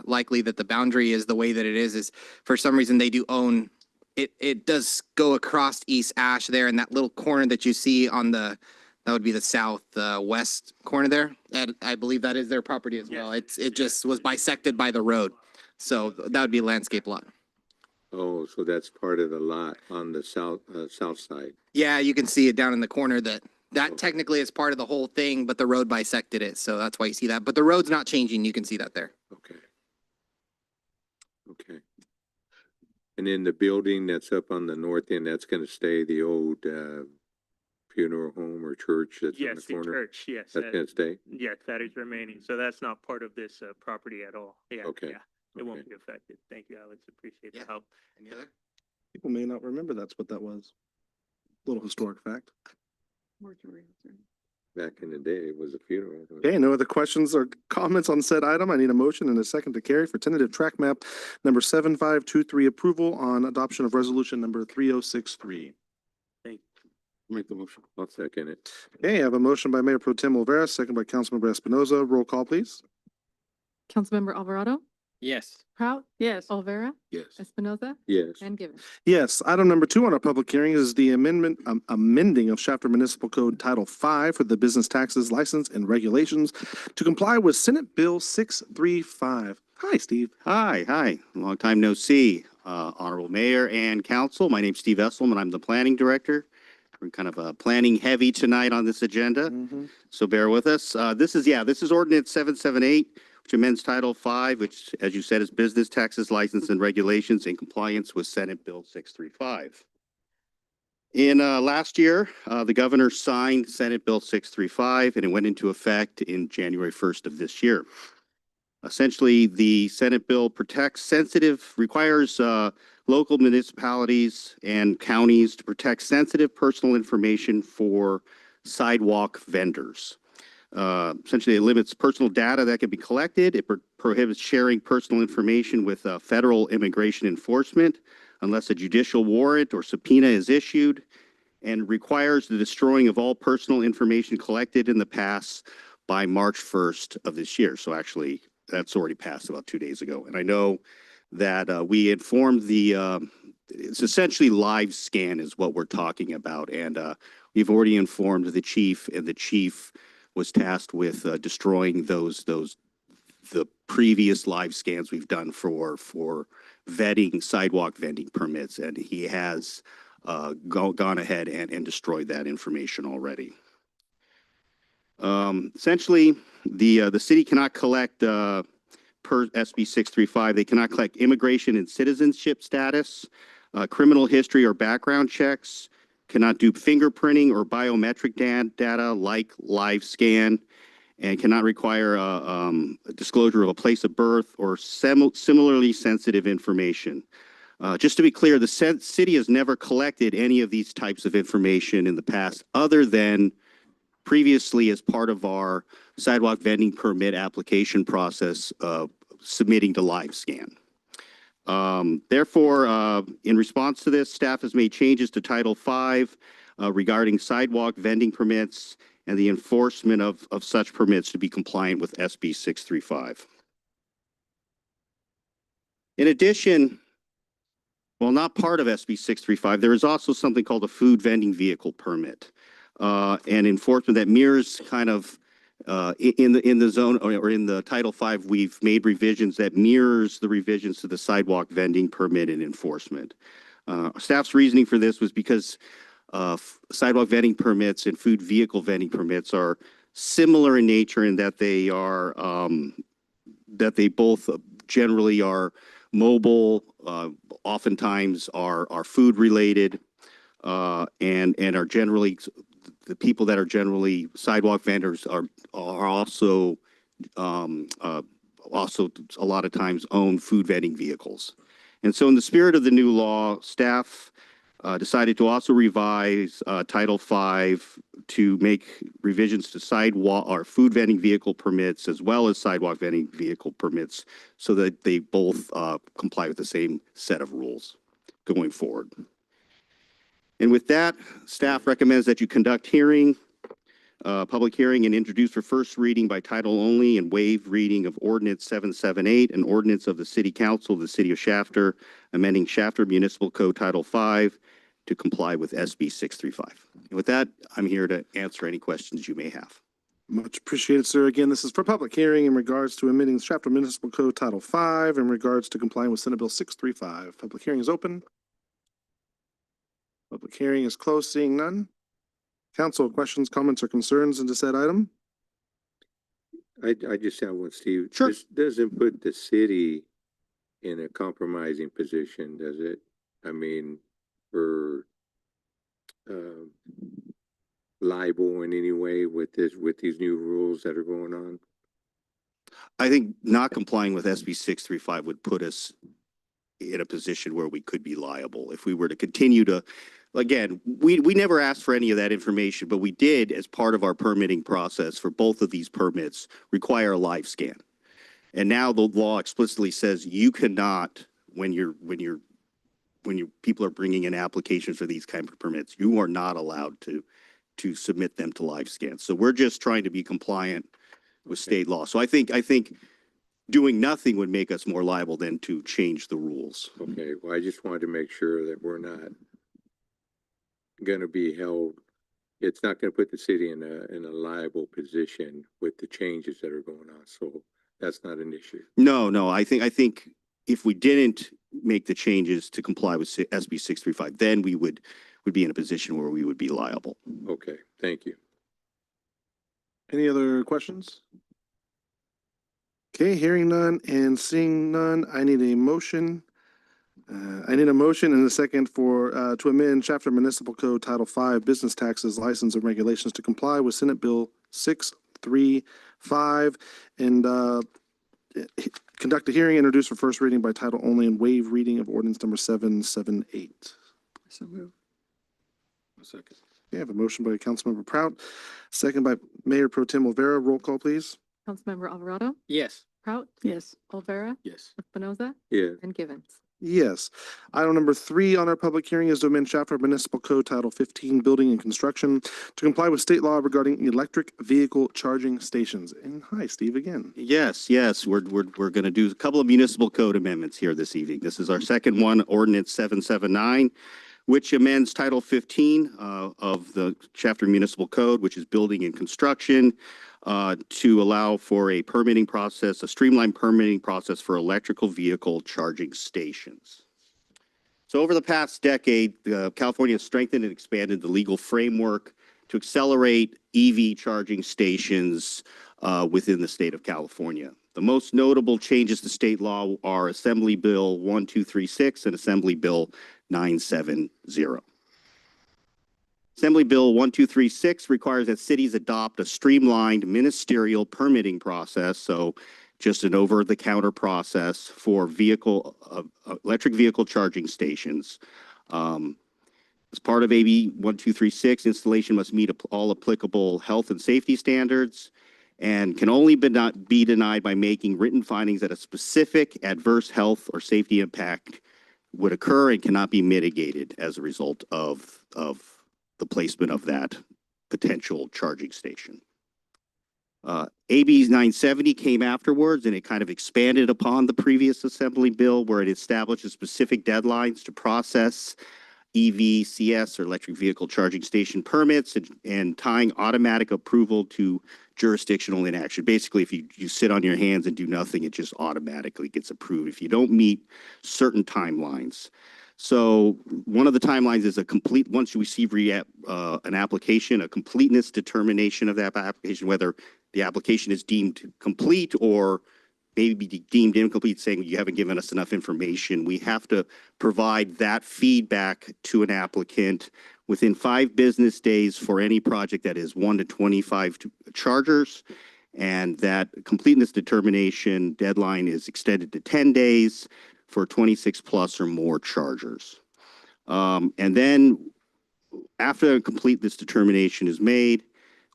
Speaker 14: likely that the boundary is the way that it is for some reason they do own it does go across East Ash there and that little corner that you see on that would be the south west corner there. And I believe that is their property as well. It just was bisected by the road. So that would be a landscape lot.
Speaker 7: Oh, so that's part of the lot on the south side.
Speaker 14: Yeah, you can see it down in the corner that technically is part of the whole thing, but the road bisected it. So that's why you see that. But the road's not changing. You can see that there.
Speaker 7: Okay. Okay. And then the building that's up on the north end, that's gonna stay the old funeral home or church that's on the
Speaker 13: Yes, the
Speaker 7: corner?
Speaker 13: church, yes.
Speaker 7: That's gonna stay?
Speaker 13: Yes, that is remaining. So that's not part of this property at all. Yeah,
Speaker 7: Okay.
Speaker 13: yeah. It won't
Speaker 7: Okay.
Speaker 13: be affected. Thank you, Alex. Appreciate the
Speaker 14: Yeah.
Speaker 13: help.
Speaker 14: Any other?
Speaker 2: People may not remember that's what that was. Little historic fact.
Speaker 7: Back in the day, it was a funeral.
Speaker 2: Okay, no other questions or comments on said item. I need a motion and a second to carry for tentative track map number 7523 approval on adoption of resolution number 3063.
Speaker 10: Make the motion.
Speaker 7: I'll second it.
Speaker 2: Okay, I have a motion by Mayor Pro Tem Olvera, second by Councilmember Espinoza. Roll call, please.
Speaker 5: Councilmember Alvarado,
Speaker 8: Yes.
Speaker 5: Prout,
Speaker 1: Yes.
Speaker 5: Olvera,
Speaker 10: Yes.
Speaker 5: Espinoza,
Speaker 7: Yes.
Speaker 5: and Given.
Speaker 2: Yes, item number 2 on our public hearing is the amending of Shafter Municipal Code Title 5 for the business taxes, license, and regulations to comply with Senate Bill 635. Hi, Steve.
Speaker 4: Hi. Long time no see. Honorable Mayor and Council, my name's Steve Esselman. I'm the Planning Director. We're kind of planning heavy tonight on this agenda, so bear with us. This is ordinance 778, which amends Title 5, which, as you said, is business taxes, license, and regulations in compliance with Senate Bill 635. In last year, the governor signed Senate Bill 635, and it went into effect in January 1st of this year. Essentially, the Senate bill requires local municipalities and counties to protect sensitive personal information for sidewalk vendors. Essentially, it limits personal data that can be collected. It prohibits sharing personal information with federal immigration enforcement unless a judicial warrant or subpoena is issued, and requires the destroying of all personal information collected in the past by March 1st of this year. So actually, that's already passed about 2 days ago. And I know that we informed it's essentially live scan is what we're talking about. And we've already informed the chief, and the chief was tasked with destroying the previous live scans we've done for vetting sidewalk vending permits. And he has gone ahead and destroyed that information already. Essentially, the city cannot collect per SB 635, they cannot collect immigration and citizenship status, criminal history or background checks, cannot do fingerprinting or biometric data like live scan, and cannot require a disclosure of a place of birth or similarly sensitive information. Just to be clear, the city has never collected any of these types of information in the past, other than previously as part of our sidewalk vending permit application process, submitting to live scan. Therefore, in response to this, staff has made changes to Title V regarding sidewalk vending permits and the enforcement of such permits to be compliant with SB 635. In addition, while not part of SB 635, there is also something called a food vending vehicle permit and enforcement that mirrors kind of in the zone or in the Title V, we've made revisions that mirrors the revisions to the sidewalk vending permit and enforcement. Staff's reasoning for this was because sidewalk vending permits and food vehicle vending permits are similar in nature in that they are that they both generally are mobile, oftentimes are food related, and are generally the people that are generally sidewalk vendors are also also a lot of times own food vending vehicles. And so in the spirit of the new law, staff decided to also revise Title V to make revisions to sidewalk or food vending vehicle permits as well as sidewalk vending vehicle permits so that they both comply with the same set of rules going forward. And with that, staff recommends that you conduct public hearing and introduce for first reading by title only and waive reading of Ordinance 778, an ordinance of the City Council of the City of Shafter, amending Shafter Municipal Code Title V to comply with SB 635. And with that, I'm here to answer any questions you may have.
Speaker 2: Much appreciated, sir. Again, this is for public hearing in regards to amending Shafter Municipal Code Title V in regards to complying with Senate Bill 635. Public hearing is open. Public hearing is closed. Seeing none. Council, questions, comments, or concerns into said item?
Speaker 7: I just have one, Steve.
Speaker 4: Sure.
Speaker 7: This doesn't put the city in a compromising position, does it? I mean, for liable in any way with these new rules that are going on?
Speaker 4: I think not complying with SB 635 would put us in a position where we could be liable if we were to continue to. Again, we never asked for any of that information, but we did, as part of our permitting process for both of these permits, require a live scan. And now the law explicitly says you cannot, when people are bringing in applications for these kind of permits, you are not allowed to submit them to live scans. So we're just trying to be compliant with state law. So I think doing nothing would make us more liable than to change the rules.
Speaker 7: Okay, well, I just wanted to make sure that we're not gonna be held, it's not gonna put the city in a liable position with the changes that are going on, so that's not an issue.
Speaker 4: No, I think if we didn't make the changes to comply with SB 635, then we would be in a position where we would be liable.
Speaker 7: Okay, thank you.
Speaker 2: Any other questions? Okay, hearing none and seeing none, I need a motion. I need a motion and a second for, to amend Shafter Municipal Code Title V, Business Taxes, License and Regulations to comply with Senate Bill 635 and conduct a hearing, introduce for first reading by title only and waive reading of ordinance number 778.
Speaker 1: So move.
Speaker 10: A second.
Speaker 2: Okay, I have a motion by Councilmember Prout, second by Mayor Pro Tem Olvera. Roll call, please.
Speaker 5: Councilmember Alvarado,
Speaker 8: Yes.
Speaker 5: Prout,
Speaker 1: Yes.
Speaker 5: Olvera,
Speaker 10: Yes.
Speaker 5: Espinoza,
Speaker 7: Yeah,
Speaker 5: and Givens.
Speaker 2: Yes. Item number 3 on our public hearing is to amend Shafter Municipal Code Title 15, Building and Construction to comply with state law regarding electric vehicle charging stations. And hi, Steve, again.
Speaker 4: Yes, we're going to do a couple of municipal code amendments here this evening. This is our second one, Ordinance 779, which amends Title 15 of the Shafter Municipal Code, which is Building and Construction, to allow for a permitting process, a streamlined permitting process for electrical vehicle charging stations. So over the past decade, California has strengthened and expanded the legal framework to accelerate EV charging stations within the state of California. The most notable changes to state law are Assembly Bill 1236 and Assembly Bill 970. Assembly Bill 1236 requires that cities adopt a streamlined ministerial permitting process, so just an over-the-counter process for electric vehicle charging stations. As part of AB 1236, installation must meet all applicable health and safety standards, and can only be denied by making written findings that a specific adverse health or safety impact would occur and cannot be mitigated as a result of the placement of that potential charging station. AB 970 came afterwards, and it kind of expanded upon the previous assembly bill where it establishes specific deadlines to process EVCS or electric vehicle charging station permits and tying automatic approval to jurisdictional inaction. Basically, if you sit on your hands and do nothing, it just automatically gets approved if you don't meet certain timelines. So one of the timelines is once you receive an application, a completeness determination of that application, whether the application is deemed complete or maybe deemed incomplete, saying you haven't given us enough information. We have to provide that feedback to an applicant within 5 business days for any project that is 1 to 25 chargers. And that completeness determination deadline is extended to 10 days for 26 plus or more chargers. And then after completeness determination is made,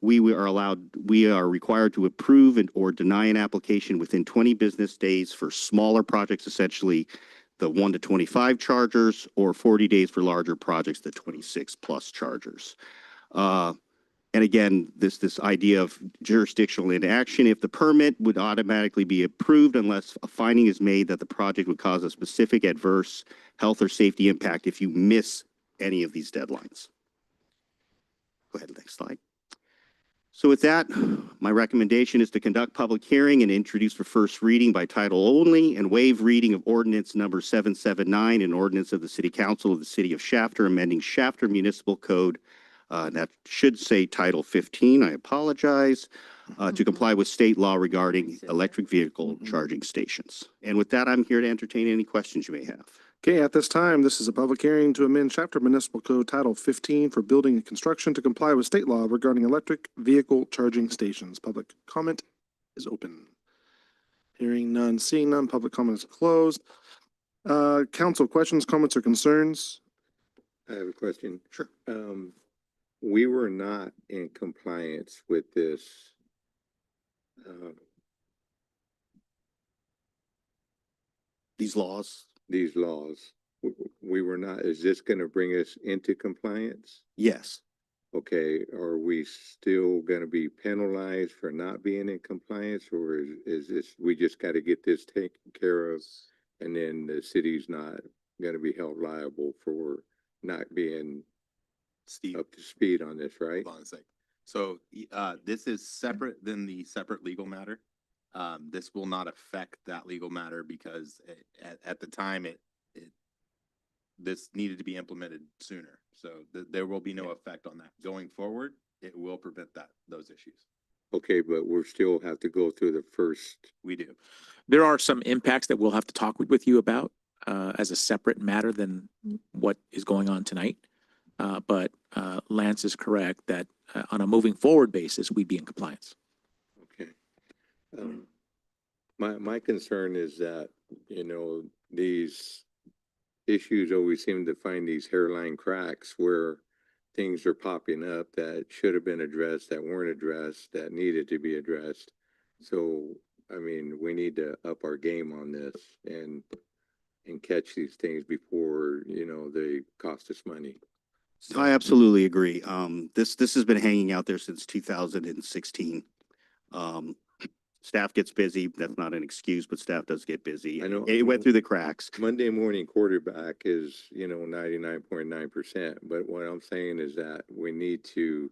Speaker 4: we are required to approve or deny an application within 20 business days for smaller projects, essentially the 1 to 25 chargers, or 40 days for larger projects, the 26 plus chargers. And again, this idea of jurisdictional inaction, if the permit would automatically be approved unless a finding is made that the project would cause a specific adverse health or safety impact if you miss any of these deadlines. Go ahead, next slide. So with that, my recommendation is to conduct public hearing and introduce for first reading by title only and waive reading of ordinance number 779, an ordinance of the City Council of the City of Shafter, amending Shafter Municipal Code. That should say Title 15, I apologize, to comply with state law regarding electric vehicle charging stations. And with that, I'm here to entertain any questions you may have.
Speaker 2: Okay, at this time, this is a public hearing to amend Chapter Municipal Code Title 15 for building and construction to comply with state law regarding electric vehicle charging stations. Public comment is open. Hearing none, seeing none, public comment is closed. Council, questions, comments, or concerns?
Speaker 7: I have a question.
Speaker 4: Sure.
Speaker 7: We were not in compliance with this.
Speaker 4: These laws?
Speaker 7: These laws. We were not, is this gonna bring us into compliance?
Speaker 4: Yes.
Speaker 7: Okay, are we still gonna be penalized for not being in compliance, or is this, we just gotta get this taken care of? And then the city's not gonna be held liable for not being
Speaker 9: Steve,
Speaker 7: up to speed on this, right?
Speaker 9: hold on a sec. So, this is separate than the separate legal matter. This will not affect that legal matter because at the time this needed to be implemented sooner. So there will be no effect on that. Going forward, it will prevent those issues.
Speaker 7: Okay, but we'll still have to go through the first.
Speaker 9: We do.
Speaker 3: There are some impacts that we'll have to talk with you about as a separate matter than what is going on tonight. But Lance is correct that on a moving forward basis, we'd be in compliance.
Speaker 7: Okay. My concern is that, you know, these issues always seem to find these hairline cracks where things are popping up that should have been addressed, that weren't addressed, that needed to be addressed. So, I mean, we need to up our game on this and catch these things before, you know, they cost us money.
Speaker 4: I absolutely agree. This has been hanging out there since 2016. Staff gets busy. That's not an excuse, but staff does get busy.
Speaker 7: I know.
Speaker 4: It went through the cracks.
Speaker 7: Monday morning quarterback is, you know, 99.9%. But what I'm saying is that we need to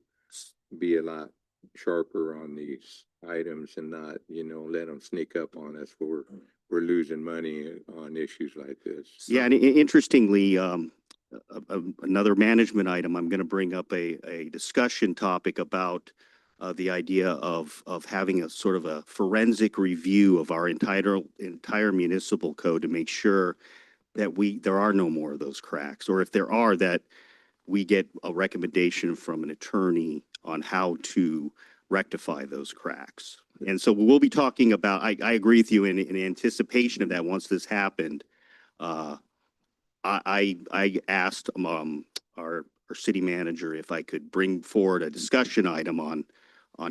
Speaker 7: be a lot sharper on these items and not, you know, let them sneak up on us where we're losing money on issues like this.
Speaker 4: Yeah, and interestingly, another management item, I'm going to bring up a discussion topic about the idea of having a sort of a forensic review of our entire municipal code to make sure that there are no more of those cracks, or if there are, that we get a recommendation from an attorney on how to rectify those cracks. And so we'll be talking about, I agree with you in anticipation of that. Once this happened, I asked our city manager if I could bring forward a discussion item on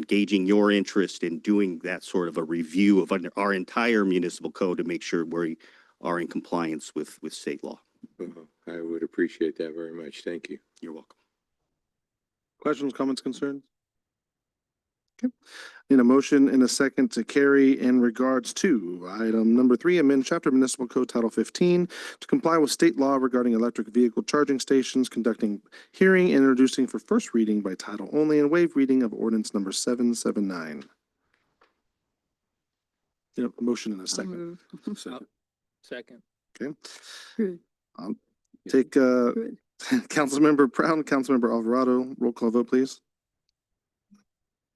Speaker 4: gauging your interest in doing that sort of a review of our entire municipal code to make sure we are in compliance with state law.
Speaker 7: I would appreciate that very much. Thank you.
Speaker 4: You're welcome.
Speaker 2: Questions, comments, concerns? Okay. Need a motion and a second to carry in regards to item number 3, amend chapter municipal code title 15 to comply with state law regarding electric vehicle charging stations, conducting hearing and introducing for first reading by title only and waive reading of ordinance number 779. Yep, motion in a
Speaker 1: I'll
Speaker 2: second.
Speaker 1: move.
Speaker 2: Second.
Speaker 8: Second.
Speaker 2: Okay.
Speaker 1: Good,
Speaker 2: Take,
Speaker 1: good.
Speaker 2: Councilmember Brown, Councilmember Alvarado, roll call vote, please.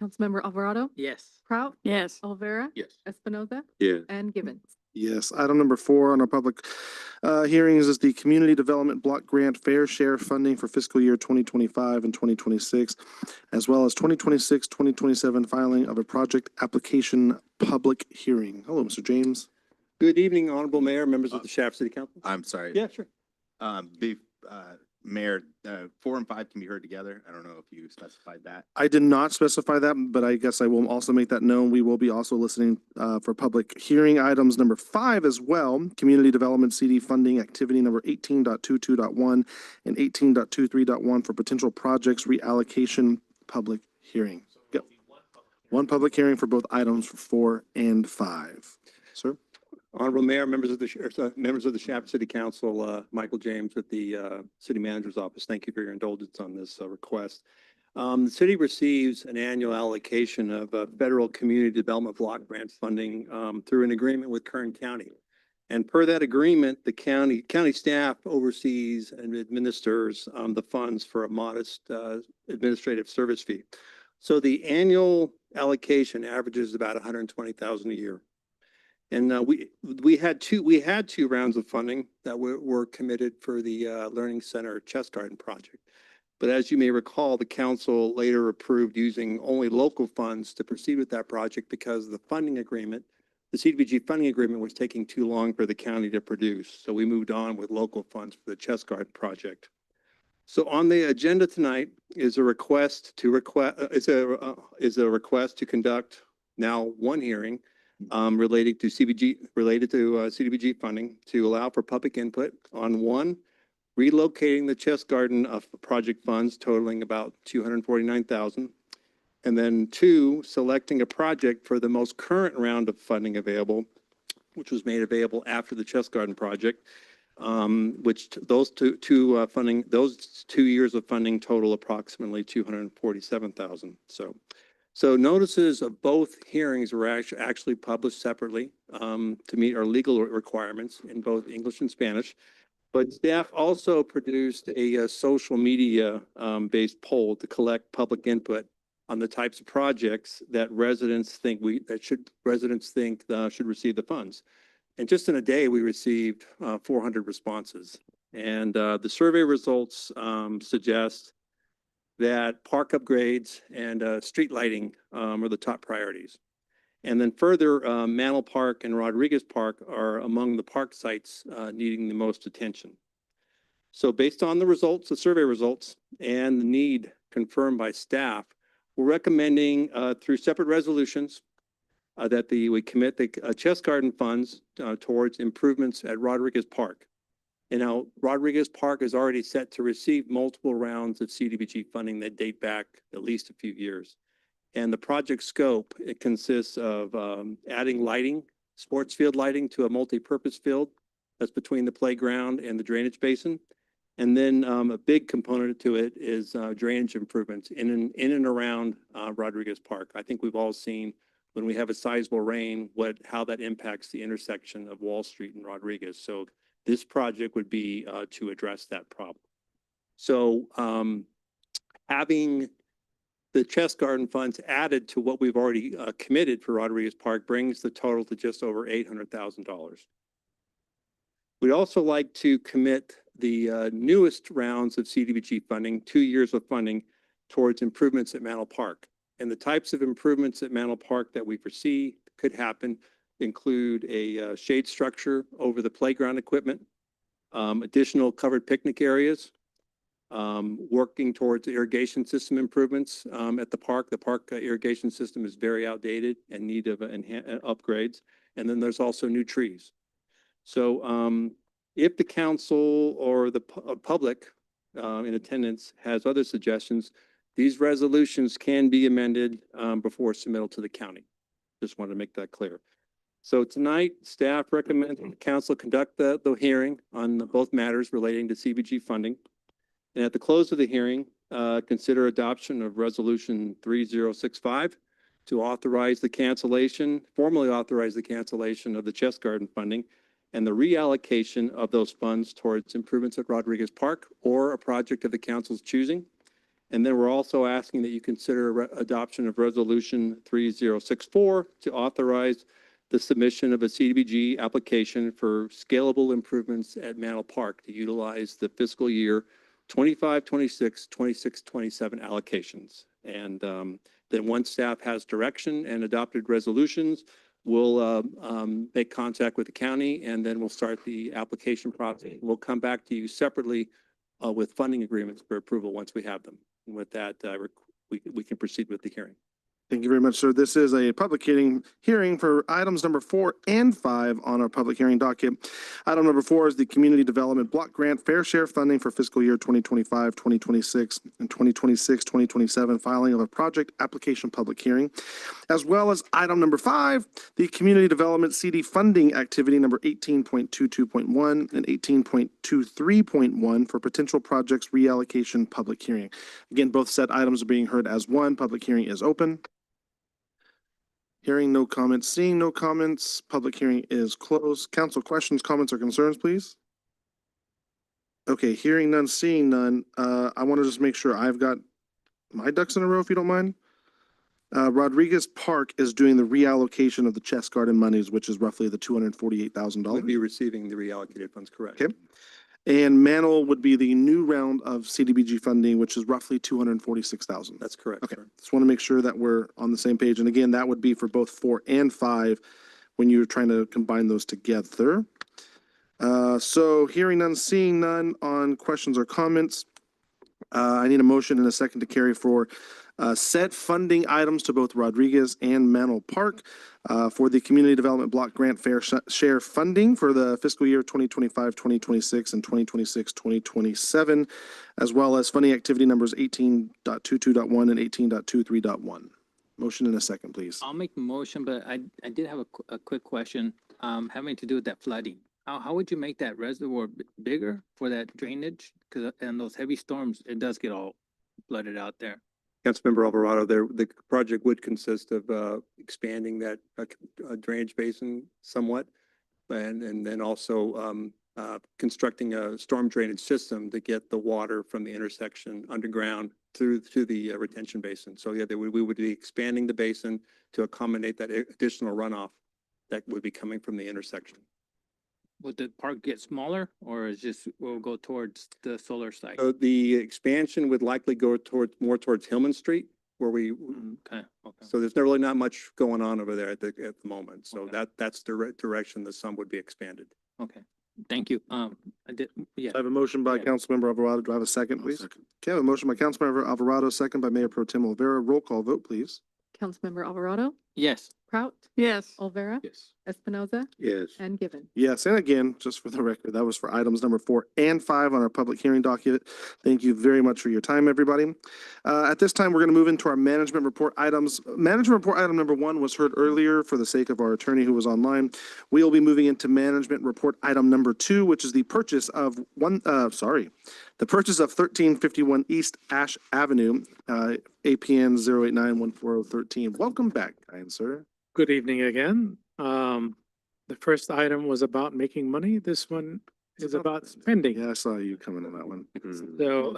Speaker 5: Councilmember Alvarado,
Speaker 8: Yes.
Speaker 5: Prout,
Speaker 1: Yes.
Speaker 5: Olvera,
Speaker 10: Yes.
Speaker 5: Espinoza,
Speaker 7: Yeah.
Speaker 5: and Gibbons.
Speaker 2: Yes, item number 4 on our public hearings is the Community Development Block Grant Fair Share Funding for fiscal year 2025 and 2026, as well as 2026, 2027 filing of a project application public hearing. Hello, Mr. James.
Speaker 15: Good evening, Honorable Mayor, members of the Shaft City Council.
Speaker 9: I'm sorry.
Speaker 15: Yeah, sure.
Speaker 9: Mayor, 4 and 5 can be heard together. I don't know if you specified that.
Speaker 2: I did not specify that, but I guess I will also make that known. We will be also listening for public hearing items number 5 as well. Community Development CD Funding Activity number 18.22.1 and 18.23.1 for potential projects reallocation public hearing. Yep. One public hearing for both items for 4 and 5. Sir?
Speaker 15: Honorable Mayor, members of the Shaft City Council, Michael James with the City Manager's Office. Thank you for your indulgence on this request. The city receives an annual allocation of federal community development block grant funding through an agreement with Kern County. And per that agreement, the county staff oversees and administers the funds for a modest administrative service fee. So the annual allocation averages about $120,000 a year. And we had two rounds of funding that were committed for the Learning Center Chess Garden project. But as you may recall, the council later approved using only local funds to proceed with that project because the funding agreement, the CDBG funding agreement, was taking too long for the county to produce. So we moved on with local funds for the Chess Garden project. So on the agenda tonight is a request to conduct now one hearing related to CDBG funding to allow for public input on 1, relocating the Chess Garden project funds totaling about $249,000, and then 2, selecting a project for the most current round of funding available, which was made available after the Chess Garden project, which those two years of funding total approximately $247,000. So notices of both hearings were actually published separately to meet our legal requirements in both English and Spanish. But staff also produced a social media based poll to collect public input on the types of projects that residents think should receive the funds. And just in a day, we received 400 responses. And the survey results suggest that park upgrades and street lighting are the top priorities. And then further, Mantle Park and Rodriguez Park are among the park sites needing the most attention. So based on the results, the survey results, and the need confirmed by staff, we're recommending through separate resolutions that we commit the Chess Garden funds towards improvements at Rodriguez Park. And now Rodriguez Park is already set to receive multiple rounds of CDBG funding that date back at least a few years. And the project scope, it consists of adding lighting, sports field lighting to a multi-purpose field that's between the playground and the drainage basin. And then a big component to it is drainage improvements in and around Rodriguez Park. I think we've all seen when we have a sizable rain, how that impacts the intersection of Wall Street and Rodriguez. So this project would be to address that problem. So having the Chess Garden funds added to what we've already committed for Rodriguez Park brings the total to just over $800,000. We'd also like to commit the newest rounds of CDBG funding, 2 years of funding, towards improvements at Mantle Park. And the types of improvements at Mantle Park that we foresee could happen include a shade structure over the playground equipment, additional covered picnic areas, working towards irrigation system improvements, at the park. The park irrigation system is very outdated and need of upgrades. And then there's also new trees. So, if the council or the public, in attendance has other suggestions, these resolutions can be amended, before submittal to the county. Just wanted to make that clear. So tonight, staff recommends the council conduct the hearing on both matters relating to CBG funding. And at the close of the hearing, consider adoption of resolution 3065 to authorize the cancellation, formally authorize the cancellation of the Chess Garden funding and the reallocation of those funds towards improvements at Rodriguez Park or a project of the council's choosing. And then we're also asking that you consider adoption of resolution 3064 to authorize the submission of a CDBG application for scalable improvements at Mantle Park to utilize the fiscal year 25, 26, 26, 27 allocations. And then once staff has direction and adopted resolutions, we'll make contact with the county and then we'll start the application process. We'll come back to you separately with funding agreements for approval once we have them. And with that, we can proceed with the hearing.
Speaker 2: Thank you very much, sir. This is a public hearing for items number 4 and 5 on our public hearing docket. Item number 4 is the Community Development Block Grant Fair Share Funding for fiscal year 2025, 2026, and 2026, 2027, filing of a project application public hearing, as well as item number 5, the Community Development CD Funding Activity number 18.22.1 and 18.23.1 for potential projects reallocation public hearing. Again, both set items are being heard as one. Public hearing is open. Hearing no comments, seeing no comments, public hearing is closed. Council questions, comments, or concerns, please? Okay, hearing none, seeing none. I want to just make sure I've got my ducks in a row, if you don't mind. Rodriguez Park is doing the reallocation of the Chess Garden monies, which is roughly the
Speaker 15: We'll
Speaker 2: $248,000.
Speaker 15: be receiving the reallocated funds, correct?
Speaker 2: Okay. And Mantle would be the new round of CDBG funding, which is roughly $246,000.
Speaker 15: That's correct,
Speaker 2: Okay,
Speaker 15: sir.
Speaker 2: just want to make sure that we're on the same page. And again, that would be for both 4 and 5 when you're trying to combine those together. So hearing none, seeing none on questions or comments. I need a motion and a second to carry for set funding items to both Rodriguez and Mantle Park for the Community Development Block Grant Fair Share Funding for the fiscal year 2025, 2026, and 2026, 2027, as well as funding activity numbers 18.22.1 and 18.23.1. Motion in a second, please.
Speaker 8: I'll make the motion, but I did have a quick question, having to do with that flooding. How would you make that reservoir bigger for that drainage? Cause in those heavy storms, it does get all flooded out there.
Speaker 15: Councilmember Alvarado, the project would consist of expanding that drainage basin somewhat. And then also constructing a storm drainage system to get the water from the intersection underground through to the retention basin. So yeah, we would be expanding the basin to accommodate that additional runoff that would be coming from the intersection.
Speaker 8: Would the park get smaller or is just, will go towards the solar site?
Speaker 15: So the expansion would likely go more towards Hillman Street, where we,
Speaker 8: Okay, okay.
Speaker 15: so there's really not much going on over there at the moment. So
Speaker 8: Okay.
Speaker 15: that's the direction the sum would be expanded.
Speaker 8: Okay, thank you. I did, yeah.
Speaker 2: I have a motion by
Speaker 8: Yeah.
Speaker 2: Councilmember Alvarado. Do I have a second, please? Okay, I have a motion by Councilmember Alvarado, second by Mayor Pro Tem Olvera. Roll call vote, please.
Speaker 5: Councilmember Alvarado,
Speaker 8: Yes.
Speaker 5: Prout,
Speaker 1: Yes.
Speaker 5: Olvera,
Speaker 3: Yes.
Speaker 5: Espinoza,
Speaker 7: Yes.
Speaker 5: and Gibbon.
Speaker 2: Yes, and again, just for the record, that was for items number 4 and 5 on our public hearing document. Thank you very much for your time, everybody. At this time, we're going to move into our management report items. Management report item number 1 was heard earlier for the sake of our attorney who was online. We will be moving into management report item number 2, which is the purchase of the purchase of 1351 East Ash Avenue, APN 0891413. Welcome back, kind sir.
Speaker 11: Good evening again. The first item was about making money. This one is about spending.
Speaker 2: Yeah, I saw you coming on that one.
Speaker 11: So,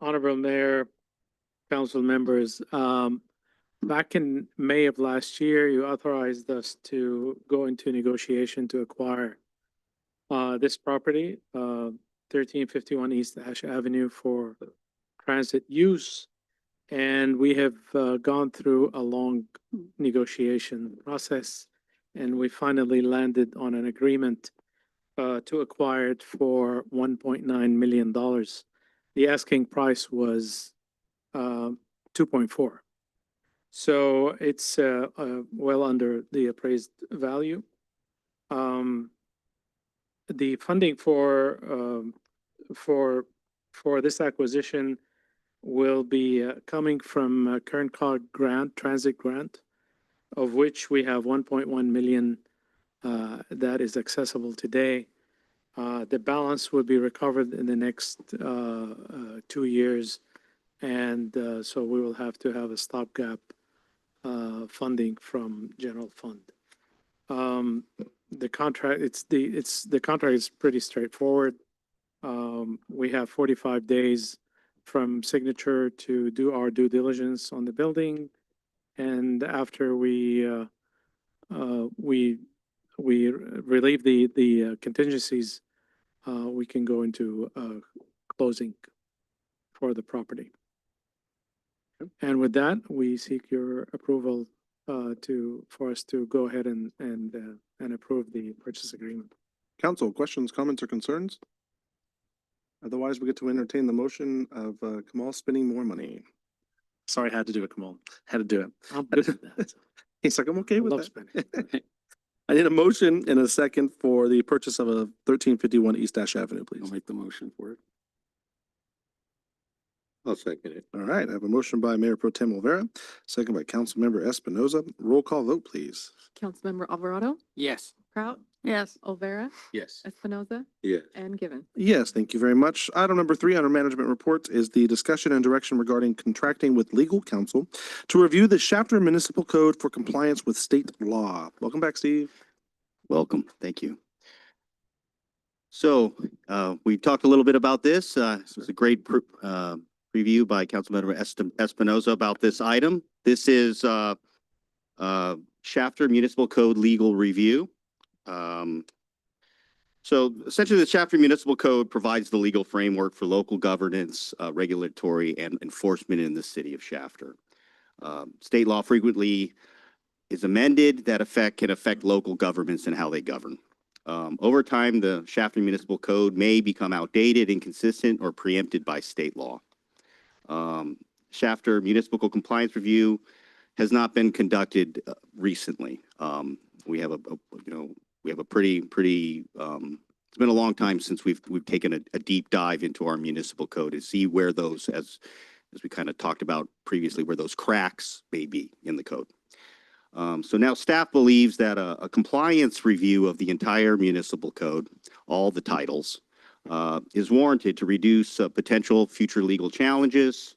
Speaker 11: Honorable Mayor, council members, back in May of last year, you authorized us to go into negotiation to acquire this property, 1351 East Ash Avenue for transit use. And we have gone through a long negotiation process, and we finally landed on an agreement to acquire it for $1.9 million. The asking price was 2.4. So it's well under the appraised value. The funding for this acquisition will be coming from a Kern Cog grant, transit grant, of which we have 1.1 million that is accessible today. The balance will be recovered in the next 2 years, and so we will have to have a stopgap funding from general fund. The contract, the contract is pretty straightforward. We have 45 days from signature to do our due diligence on the building, and after we relieve the contingencies, we can go into closing for the property. And with that, we seek your approval for us to go ahead and approve the purchase agreement.
Speaker 2: Council, questions, comments, or concerns? Otherwise, we get to entertain the motion of Kamal spending more money. Sorry, I had to do it, Kamal. Had to do it.
Speaker 11: I'm good with that.
Speaker 2: He's like, I'm okay with
Speaker 11: Love
Speaker 2: that.
Speaker 11: spending.
Speaker 2: I need a motion and a second for the purchase of a 1351 East Ash Avenue, please.
Speaker 10: I'll make the motion for it.
Speaker 7: I'll second it.
Speaker 2: All right, I have a motion by Mayor Pro Tem Olvera, second by Councilmember Espinoza. Roll call vote, please.
Speaker 5: Councilmember Alvarado,
Speaker 8: Yes.
Speaker 5: Kraut,
Speaker 1: Yes.
Speaker 5: Olvera,
Speaker 10: Yes.
Speaker 5: Espinoza,
Speaker 7: Yes.
Speaker 5: and Given.
Speaker 2: Yes, thank you very much. Item number 3 under management reports is the discussion and direction regarding contracting with legal counsel to review the Shafter Municipal Code for compliance with state law. Welcome back, Steve.
Speaker 4: Welcome. Thank you. So, we talked a little bit about this. This was a great review by Councilmember Espinoza about this item. This is Shafter Municipal Code Legal Review. So essentially, the Shafter Municipal Code provides the legal framework for local governance, regulatory, and enforcement in the city of Shafter. State law frequently is amended that can affect local governments and how they govern. Over time, the Shafter Municipal Code may become outdated, inconsistent, or preempted by state law. Shafter Municipal Compliance Review has not been conducted recently. We have a pretty it's been a long time since we've taken a deep dive into our municipal code to see where those, as we kind of talked about previously, where those cracks may be in the code. So now staff believes that a compliance review of the entire municipal code, all the titles, is warranted to reduce potential future legal challenges,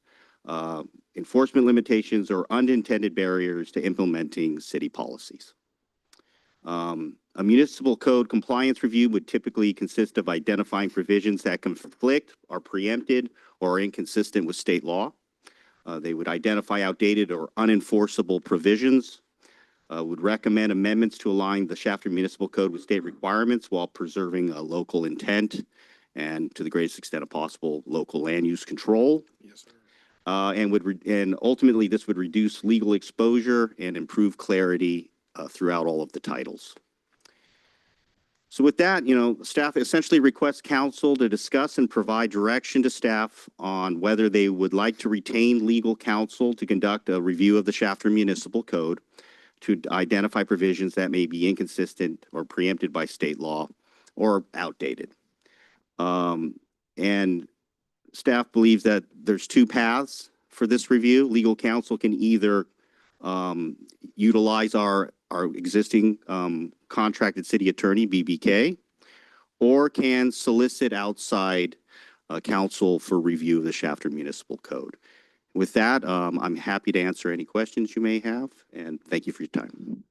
Speaker 4: enforcement limitations, or unintended barriers to implementing city policies. A municipal code compliance review would typically consist of identifying provisions that conflict, are preempted, or are inconsistent with state law. They would identify outdated or unenforceable provisions, would recommend amendments to align the Shafter Municipal Code with state requirements while preserving a local intent and, to the greatest extent possible, local land use control.
Speaker 2: Yes, sir.
Speaker 4: And ultimately, this would reduce legal exposure and improve clarity throughout all of the titles. So with that, staff essentially requests council to discuss and provide direction to staff on whether they would like to retain legal counsel to conduct a review of the Shafter Municipal Code to identify provisions that may be inconsistent or preempted by state law or outdated. And staff believes that there's 2 paths for this review. Legal counsel can either utilize our existing contracted city attorney, BBK, or can solicit outside counsel for review of the Shafter Municipal Code. With that, I'm happy to answer any questions you may have, and thank you for your time.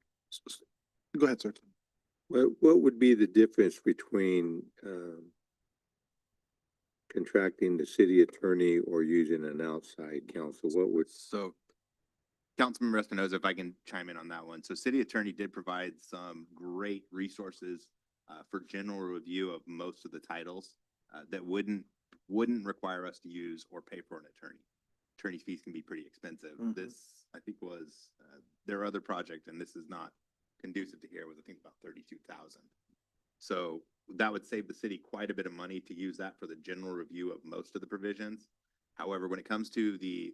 Speaker 2: Go ahead, sir.
Speaker 7: What would be the difference between contracting the city attorney or using an outside counsel? What would?
Speaker 9: So Councilmember Espinoza, if I can chime in on that one. So city attorney did provide some great resources for general review of most of the titles that wouldn't require us to use or pay for an attorney. Attorney fees can be pretty expensive. This, I think, was their other project, and this is not conducive to here, was I think about 32,000. So that would save the city quite a bit of money to use that for the general review of most of the provisions. However, when it comes to the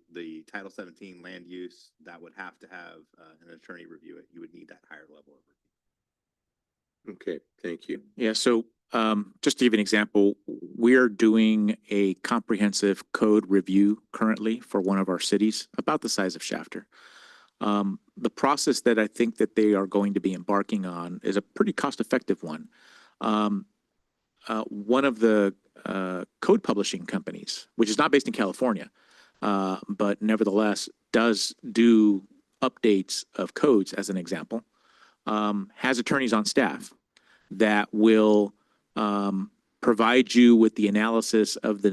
Speaker 9: Title 17 land use, that would have to have an attorney review it. You would need that higher level of review.
Speaker 7: Okay, thank you.
Speaker 3: Yeah, so just to give you an example, we're doing a comprehensive code review currently for one of our cities, about the size of Shafter. The process that I think that they are going to be embarking on is a pretty cost-effective one. One of the code publishing companies, which is not based in California, but nevertheless does do updates of codes, as an example, has attorneys on staff that will provide you with the analysis of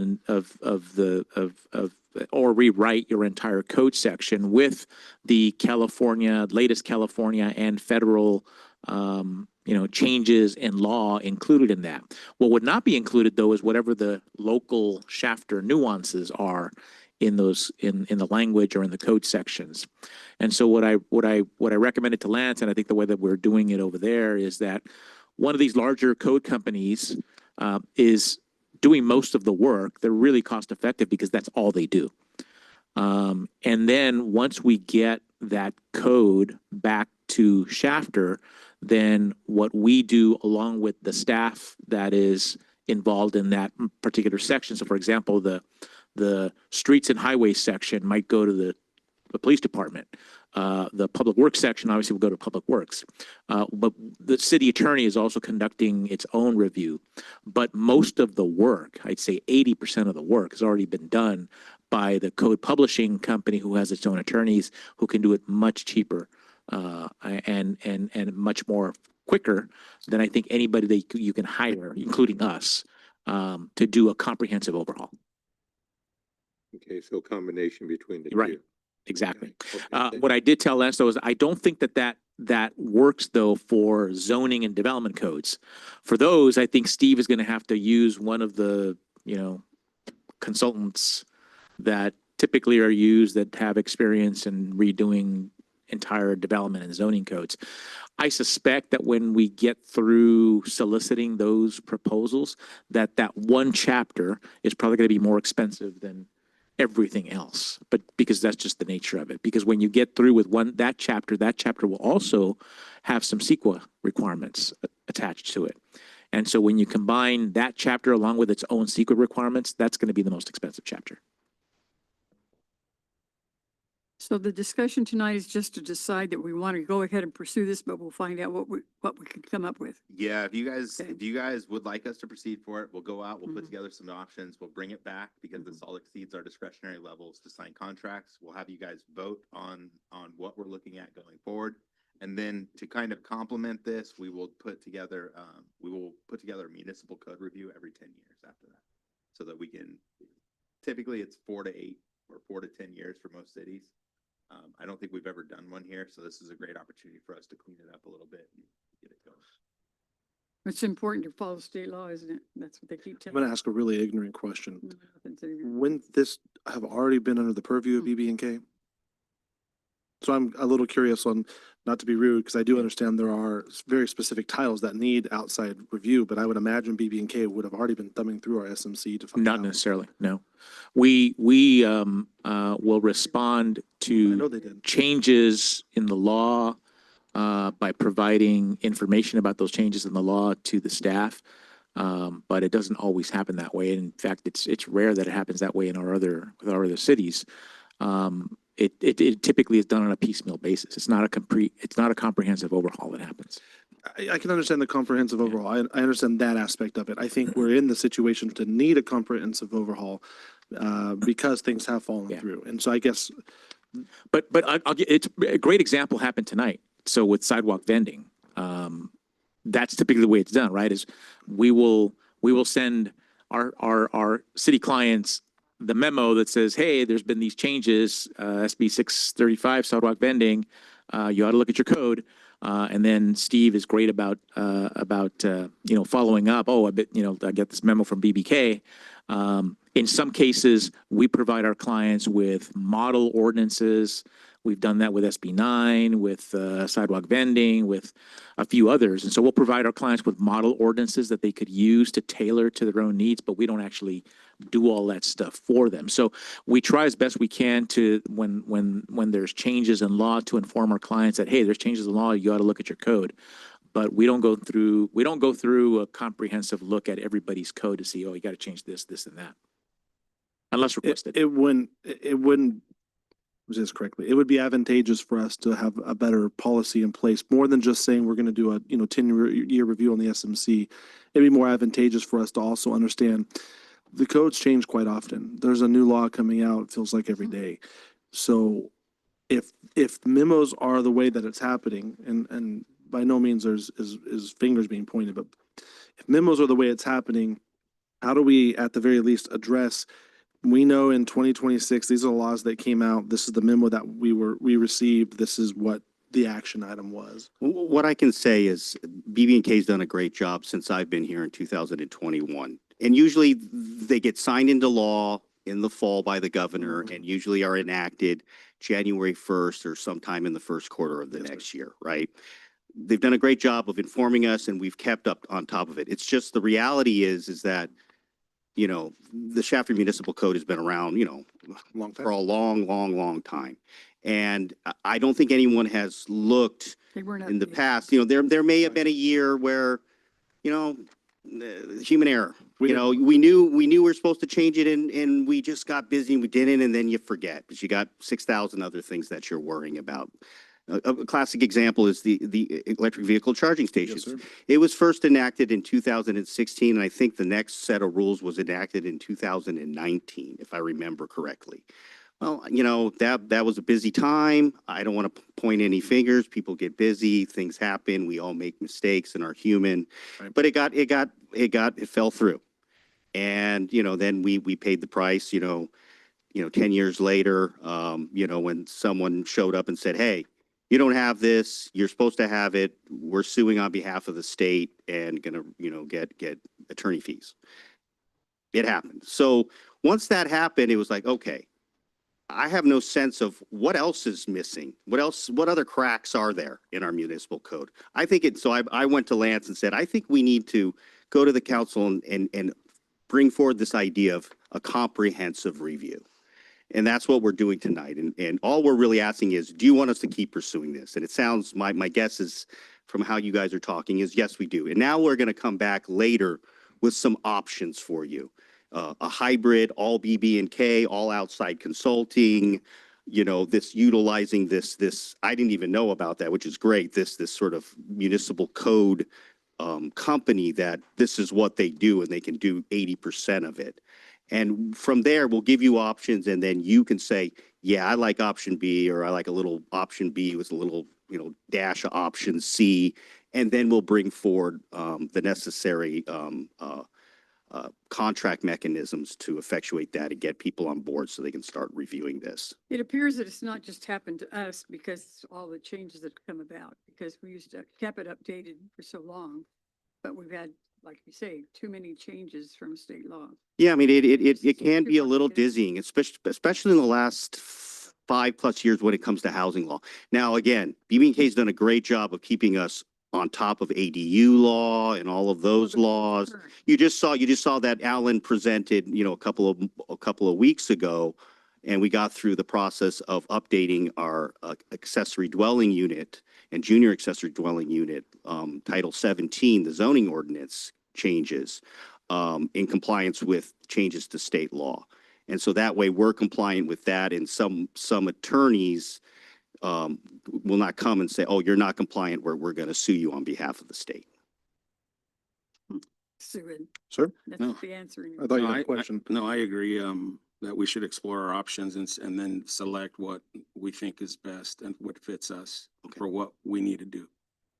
Speaker 3: or rewrite your entire code section with the latest California and federal changes in law included in that. What would not be included, though, is whatever the local Shafter nuances are in those in the language or in the code sections. And so what I recommended to Lance, and I think the way that we're doing it over there, is that one of these larger code companies is doing most of the work. They're really cost effective because that's all they do. And then once we get that code back to Shafter, then what we do along with the staff that is involved in that particular section. So for example, the streets and highways section might go to the police department. The public works section obviously will go to public works. But the city attorney is also conducting its own review. But most of the work, I'd say 80% of the work, has already been done by the code publishing company, who has its own attorneys, who can do it much cheaper and much more quicker than I think anybody that you can hire, including us, to do a comprehensive overhaul.
Speaker 7: Okay, so combination between the two.
Speaker 3: Right. Exactly.
Speaker 7: Okay,
Speaker 3: What I did tell Lance, though, is I don't think that works, though, for zoning and development codes. For those, I think Steve is going to have to use one of the, consultants that typically are used that have experience in redoing entire development and zoning codes. I suspect that when we get through soliciting those proposals, that one chapter is probably going to be more expensive than everything else, but because that's just the nature of it. Because when you get through with that chapter will also have some CEQA requirements attached to it. And so when you combine that chapter along with its own CEQA requirements, that's going to be the most expensive chapter.
Speaker 1: So the discussion tonight is just to decide that we want to go ahead and pursue this, but we'll find out what we can come up with.
Speaker 9: Yeah, if you guys,
Speaker 1: Okay.
Speaker 9: if you guys would like us to proceed for it, we'll go out, we'll put
Speaker 1: Mhm.
Speaker 9: together some options, we'll bring it back because this all exceeds our discretionary levels to sign contracts. We'll have you guys vote on what we're looking at going forward. And then to kind of complement this, we will put together a municipal code review every 10 years after that. So that we can, typically it's 4 to 8 or 4 to 10 years for most cities. I don't think we've ever done one here, so this is a great opportunity for us to clean it up a little bit and get it going.
Speaker 1: It's important to follow state law, isn't it? That's what they keep
Speaker 2: I'm
Speaker 1: telling
Speaker 2: going to ask a really ignorant question.
Speaker 1: me.
Speaker 2: Wouldn't this have already been under the purview of BB&K? So I'm a little curious on, not to be rude, because I do understand there are very specific titles that need outside review, but I would imagine BB&K would have already been thumbing through our SMC to find
Speaker 3: Not
Speaker 2: out.
Speaker 3: necessarily, no. We will respond
Speaker 2: I
Speaker 3: to
Speaker 2: know they did.
Speaker 3: changes in the law by providing information about those changes in the law to the staff. But it doesn't always happen that way. In fact, it's rare that it happens that way with our other cities. It typically is done on a piecemeal basis. It's not a comprehensive overhaul that happens.
Speaker 2: I can understand the comprehensive overhaul. I understand that aspect of it. I think we're in the situation to need a comprehensive overhaul because things have fallen
Speaker 3: Yeah.
Speaker 2: through. And so I guess,
Speaker 3: But I'll get, it's a great example happened tonight. So with sidewalk vending, that's typically the way it's done, right? Is we will send our city clients the memo that says, hey, there's been these changes, SB 635 sidewalk vending. You ought to look at your code. And then Steve is great about following up. Oh, I get this memo from BBK. In some cases, we provide our clients with model ordinances We've done that with SB9, with sidewalk vending, with a few others. And so we'll provide our clients with model ordinances that they could use to tailor to their own needs, but we don't actually do all that stuff for them. So we try as best we can to, when there's changes in law, to inform our clients that, hey, there's changes in law, you ought to look at your code. But we don't go through a comprehensive look at everybody's code to see, oh, you got to change this, this, and that. Unless requested.
Speaker 2: It wouldn't, just correctly, it would be advantageous for us to have a better policy in place, more than just saying we're going to do a, 10-year review on the SMC. It'd be more advantageous for us to also understand the codes change quite often. There's a new law coming out, it feels like every day. So if memos are the way that it's happening, and by no means is fingers being pointed, but if memos are the way it's happening, how do we at the very least address, we know in 2026, these are the laws that came out, this is the memo that we received, this is what the action item was.
Speaker 4: What I can say is BB&K's done a great job since I've been here in 2021. And usually they get signed into law in the fall by the governor and usually are enacted January 1st or sometime in the first quarter of the next year, right? They've done a great job of informing us and we've kept up on top of it. It's just the reality is that, the Shafter Municipal Code has been around, for a long time. And I don't think anyone has looked
Speaker 1: They weren't
Speaker 4: in the
Speaker 1: updated.
Speaker 4: past, there may have been a year where, human error. We knew we were supposed to change it and we just got busy and we didn't, and then you forget, but you got 6,000 other things that you're worrying about. A classic example is the electric vehicle charging stations.
Speaker 2: sir.
Speaker 4: It was first enacted in 2016, and I think the next set of rules was enacted in 2019, if I remember correctly. Well, that was a busy time. I don't want to point any fingers. People get busy, things happen. We all make mistakes and are human.
Speaker 2: Right.
Speaker 4: But it fell through. And, then we paid the price, 10 years later, when someone showed up and said, hey, you don't have this, you're supposed to have it. We're suing on behalf of the state and gonna, get attorney fees. It happened. So once that happened, it was like, okay, I have no sense of what else is missing. What other cracks are there in our municipal code? I went to Lance and said, I think we need to go to the council and bring forward this idea of a comprehensive review. And that's what we're doing tonight. And all we're really asking is, do you want us to keep pursuing this? And it sounds, my guess is from how you guys are talking is, yes, we do. And now we're going to come back later with some options for you. A hybrid, all BB&K, all outside consulting, utilizing this, I didn't even know about that, which is great. This sort of municipal code company that this is what they do and they can do 80% of it. And from there, we'll give you options and then you can say, yeah, I like option B, or I like a little option B with a little, dash of option C. And then we'll bring forward the necessary contract mechanisms to effectuate that and get people on board so they can start reviewing this.
Speaker 1: It appears that it's not just happened to us because all the changes that have come about, because we used to keep it updated for so long. But we've had, like you say, too many changes from state law.
Speaker 4: Yeah, I mean, it can be a little dizzying, especially in the last 5+ years when it comes to housing law. Now, again, BB&K's done a great job of keeping us on top of ADU law and all of those laws. You just saw that Alan presented, a couple of weeks ago, and we got through the process of updating our accessory dwelling unit and junior accessory dwelling unit, Title 17, the zoning ordinance changes in compliance with changes to state law. And so that way we're compliant with that, and some attorneys will not come and say, oh, you're not compliant, we're going to sue you on behalf of the state.
Speaker 1: Sue it.
Speaker 2: Sir?
Speaker 1: That's
Speaker 10: No.
Speaker 1: the answer.
Speaker 2: I thought you had a question.
Speaker 10: No, I agree, that we should explore our options and then select what we think is best and what fits us for what we need to do.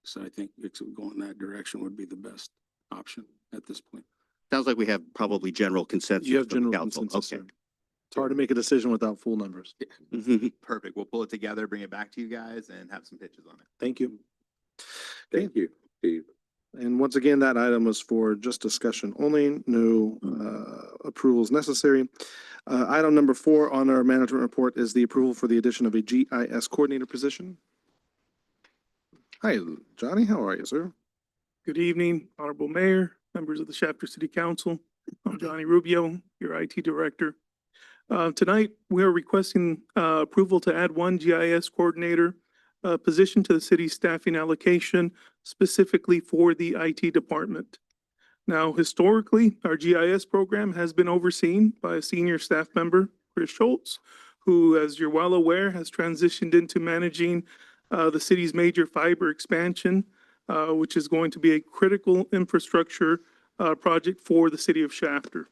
Speaker 10: So I think going that direction would be the best option at this point.
Speaker 4: Sounds like we have probably general consensus.
Speaker 2: You have
Speaker 4: from the
Speaker 2: general
Speaker 4: council.
Speaker 2: consensus,
Speaker 4: Okay.
Speaker 2: sir. It's hard to make a decision without full numbers.
Speaker 9: Perfect. We'll pull it together, bring it back to you guys and have some pitches on it.
Speaker 2: Thank you.
Speaker 7: Thank you, Steve.
Speaker 2: And once again, that item was for just discussion only, no approvals necessary. Item number 4 on our management report is the approval for the addition of a GIS coordinator position. Hi, Johnny, how are you, sir?
Speaker 16: Good evening, Honorable Mayor, members of the Shafter City Council. I'm Johnny Rubio, your IT Director. Tonight, we are requesting approval to add one GIS coordinator position to the city's staffing allocation specifically for the IT department. Now, historically, our GIS program has been overseen by a senior staff member, Chris Schultz, who, as you're well aware, has transitioned into managing the city's major fiber expansion, which is going to be a critical infrastructure project for the city of Shafter.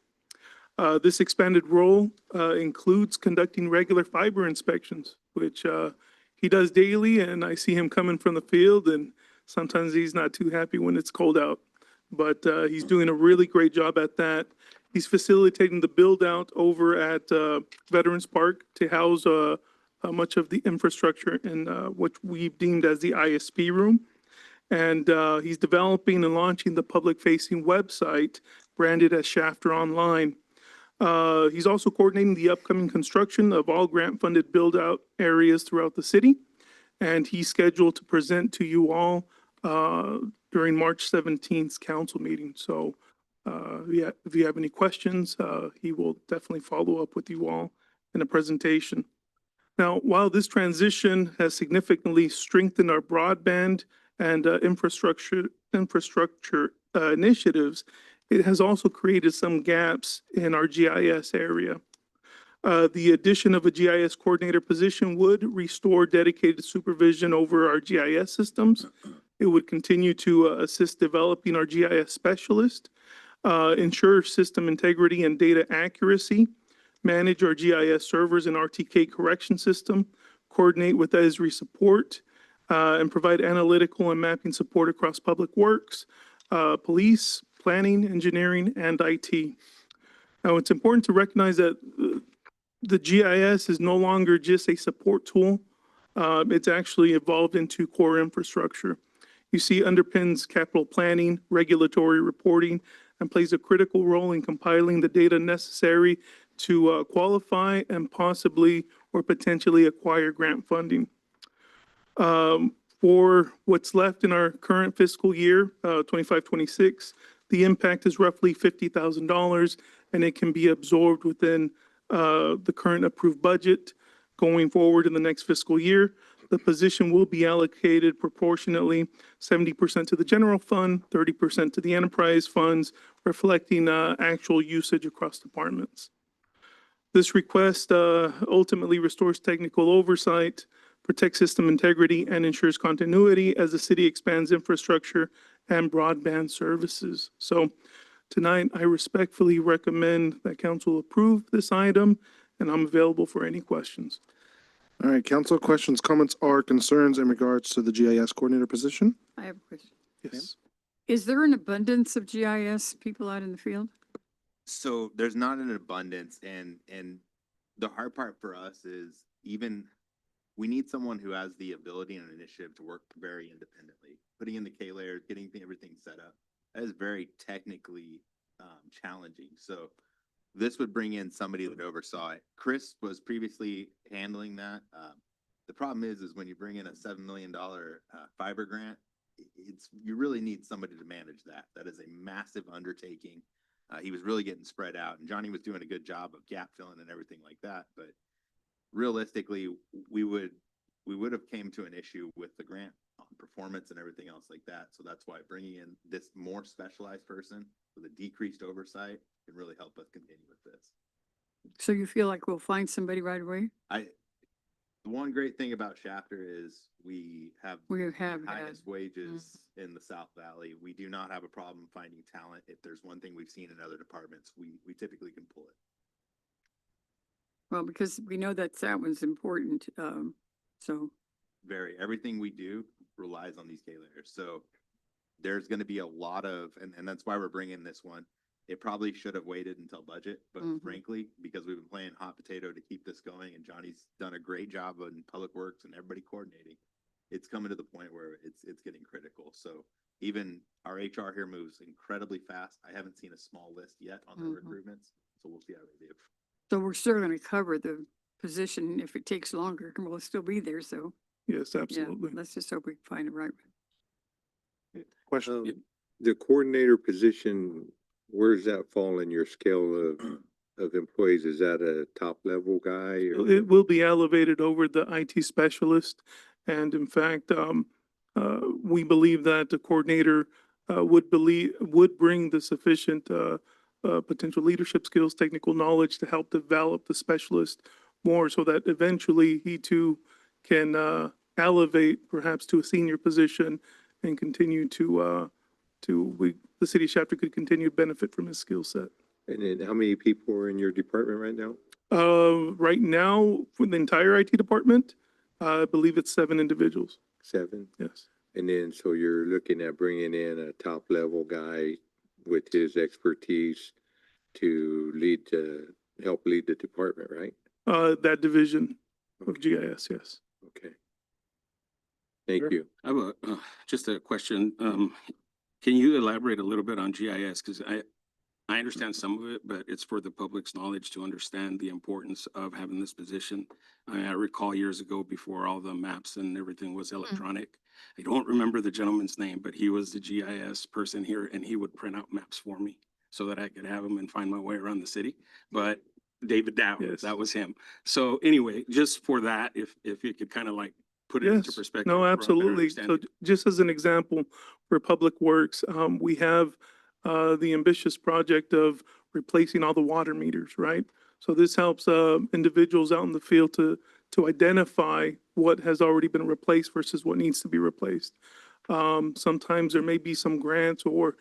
Speaker 16: This expanded role includes conducting regular fiber inspections, which he does daily, and I see him coming from the field, and sometimes he's not too happy when it's cold out. But he's doing a really great job at that. He's facilitating the build out over at Veterans Park to house much of the infrastructure in what we've deemed as the ISP room. And he's developing and launching the public-facing website branded as Shafter Online. He's also coordinating the upcoming construction of all grant-funded build-out areas throughout the city. And he's scheduled to present to you all during March 17th council meeting. So if you have any questions, he will definitely follow up with you all in a presentation. Now, while this transition has significantly strengthened our broadband and infrastructure initiatives, it has also created some gaps in our GIS area. The addition of a GIS coordinator position would restore dedicated supervision over our GIS systems. It would continue to assist developing our GIS specialist, ensure system integrity and data accuracy, manage our GIS servers and RTK correction system, coordinate with Esri support, and provide analytical and mapping support across public works, police, planning, engineering, and IT. Now, it's important to recognize that the GIS is no longer just a support tool. It's actually evolved into core infrastructure. You see, underpins capital planning, regulatory reporting, and plays a critical role in compiling the data necessary to qualify and possibly or potentially acquire grant funding. For what's left in our current fiscal year, 25-26, the impact is roughly $50,000, and it can be absorbed within the current approved budget. Going forward in the next fiscal year, the position will be allocated proportionately 70% to the general fund, 30% to the enterprise funds, reflecting actual usage across departments. This request ultimately restores technical oversight, protects system integrity, and ensures continuity as the city expands infrastructure and broadband services. So tonight, I respectfully recommend that council approve this item, and I'm available for any questions.
Speaker 2: All right, council, questions, comments, or concerns in regards to the GIS coordinator position?
Speaker 1: I have a question.
Speaker 2: Yes.
Speaker 1: Is there an abundance of GIS people out in the field?
Speaker 9: So there's not an abundance, and the hard part for us is we need someone who has the ability and initiative to work very independently. Putting in the K layers, getting everything set up, that is very technically challenging. So this would bring in somebody that oversaw it. Chris was previously handling that. The problem is when you bring in a $7 million fiber grant, you really need somebody to manage that. That is a massive undertaking. He was really getting spread out, and Johnny was doing a good job of gap filling and everything like that. But realistically, we would have came to an issue with the grant on performance and everything else like that. So that's why bringing in this more specialized person with a decreased oversight can really help us continue with this.
Speaker 1: So you feel like we'll find somebody right away?
Speaker 9: The one great thing about Shafter is we have the
Speaker 1: had.
Speaker 9: highest wages in the South Valley. We do not have a problem finding talent. If there's one thing we've seen in other departments, we typically can pull it.
Speaker 1: Well, because we know that one's important, so.
Speaker 9: Everything we do relies on these K layers. So there's going to be a lot of, and that's why we're bringing this one. It probably should have waited until budget, but frankly, because we've been playing hot potato to keep this going, and Johnny's done a great job in public works and everybody coordinating, it's coming to the point where it's getting critical. So even our HR here moves incredibly fast. I haven't seen a small list yet on their recruitments, so we'll see how they do.
Speaker 1: So we're still gonna cover the position if it takes longer, and we'll still be there, so,
Speaker 16: Yes,
Speaker 1: yeah,
Speaker 16: absolutely.
Speaker 1: let's just hope we can find the right one.
Speaker 2: Question?
Speaker 7: The coordinator position, where does that fall in your scale of employees? Is that a top level guy or?
Speaker 16: It will be elevated over the IT specialist. And in fact, we believe that the coordinator would bring the sufficient potential leadership skills, technical knowledge to help develop the specialist more so that eventually he too can elevate perhaps to a senior position and continue the city of Shafter could continue to benefit from his skill set.
Speaker 7: And then how many people are in your department right now?
Speaker 16: Right now, for the entire IT department, I believe it's 7 individuals.
Speaker 7: 7?
Speaker 16: Yes.
Speaker 7: And then, so you're looking at bringing in a top level guy with his expertise to help lead the department, right?
Speaker 16: That division of GIS, yes.
Speaker 7: Okay. Thank you.
Speaker 10: I have just a question. Can you elaborate a little bit on GIS? Because I understand some of it, but it's for the public's knowledge to understand the importance of having this position. I recall years ago, before all the maps and everything was electronic. I don't remember the gentleman's name, but he was the GIS person here, and he would print out maps for me so that I could have them and find my way around the city. But David Dow,
Speaker 16: Yes.
Speaker 10: that was him. So anyway, just for that, if you could kind of like put it into
Speaker 16: Yes,
Speaker 10: perspective.
Speaker 16: no,
Speaker 10: for a better
Speaker 16: absolutely. So
Speaker 10: understanding.
Speaker 16: just as an example, for Public Works, we have the ambitious project of replacing all the water meters, right? So this helps individuals out in the field to identify what has already been replaced versus what needs to be replaced. Sometimes there may be some grants or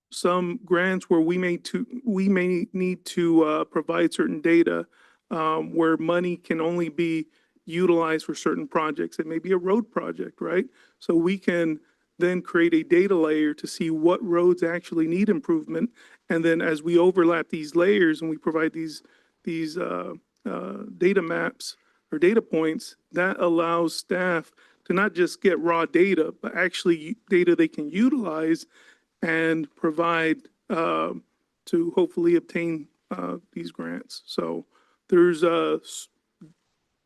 Speaker 16: some grants where we may need to provide certain data where money can only be utilized for certain projects. It may be a road project, right? So we can then create a data layer to see what roads actually need improvement. And then as we overlap these layers and we provide these data maps or data points, that allows staff to not just get raw data, but actually data they can utilize and provide to hopefully obtain these grants. So there's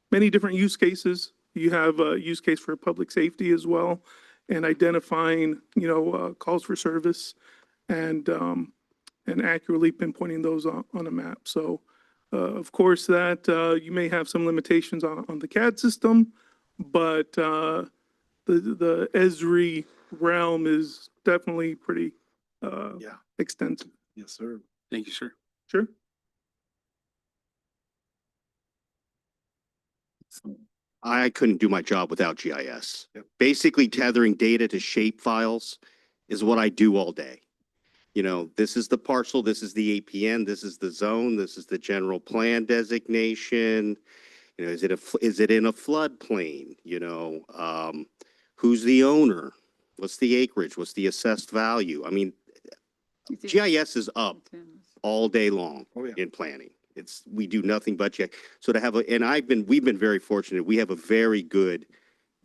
Speaker 16: many different use cases. You have a use case for public safety as well, and identifying, calls for service and accurately pinpointing those on a map. So, of course, that you may have some limitations on the CAD system, but the Esri realm is definitely pretty extensive.
Speaker 2: Yes, sir.
Speaker 10: Thank you, sir.
Speaker 16: Sure.
Speaker 4: I couldn't do my job without GIS. Basically tethering data to shape files is what I do all day. This is the parcel, this is the APN, this is the zone, this is the general plan designation. Is it in a floodplain? Who's the owner? What's the acreage? What's the assessed value? I mean, GIS is up all day long in planning. We do nothing but GIS. So to have we've been very fortunate. We have a very good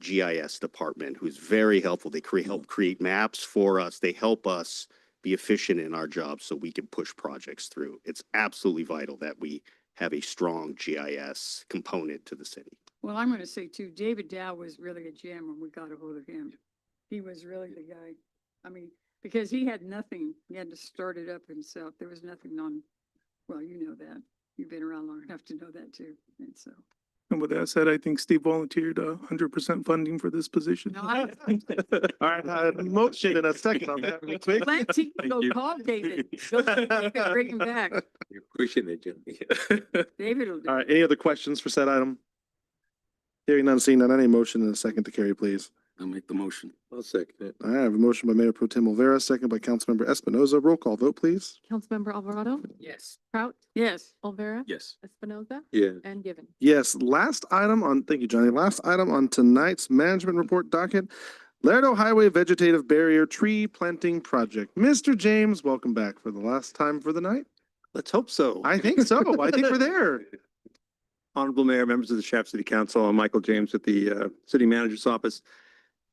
Speaker 4: GIS department who's very helpful. They help create maps for us. They help us be efficient in our jobs so we can push projects through. It's absolutely vital that we have a strong GIS component to the city.
Speaker 1: Well, I'm gonna say too, David Dow was really a gem when we got a hold of him. He was really the guy. I mean, because he had nothing. He had to start it up himself. There was nothing well, you know that. You've been around long enough to know that too. And so.
Speaker 16: And with that said, I think Steve volunteered 100% funding for this position.
Speaker 1: No,
Speaker 2: All right, motion in a second on that real quick.
Speaker 1: Plenty, go call David. Go bring him back.
Speaker 7: You're pushing it, Jim.
Speaker 1: David will do
Speaker 2: All
Speaker 1: it.
Speaker 2: right, any other questions for said item? Hearing none, seeing none, any motion in a second to carry, please.
Speaker 10: I'll make the motion.
Speaker 7: I'll second it.
Speaker 2: All right, I have a motion by Mayor Pro Tem Olvera, second by Councilmember Espinoza. Roll call vote, please.
Speaker 5: Councilmember Alvarado,
Speaker 8: Yes.
Speaker 5: Prout,
Speaker 1: Yes.
Speaker 5: Olvera,
Speaker 10: Yes.
Speaker 5: Espinoza,
Speaker 7: Yeah.
Speaker 5: and Given.
Speaker 2: Yes, thank you, Johnny. Last item on tonight's management report docket, Laredo Highway Vegetative Barrier Tree Planting Project. Mr. James, welcome back for the last time for the night.
Speaker 15: Let's hope so.
Speaker 2: I think so. I think we're there.
Speaker 15: Honorable Mayor, members of the Shafter City Council, I'm Michael James with the City Manager's Office.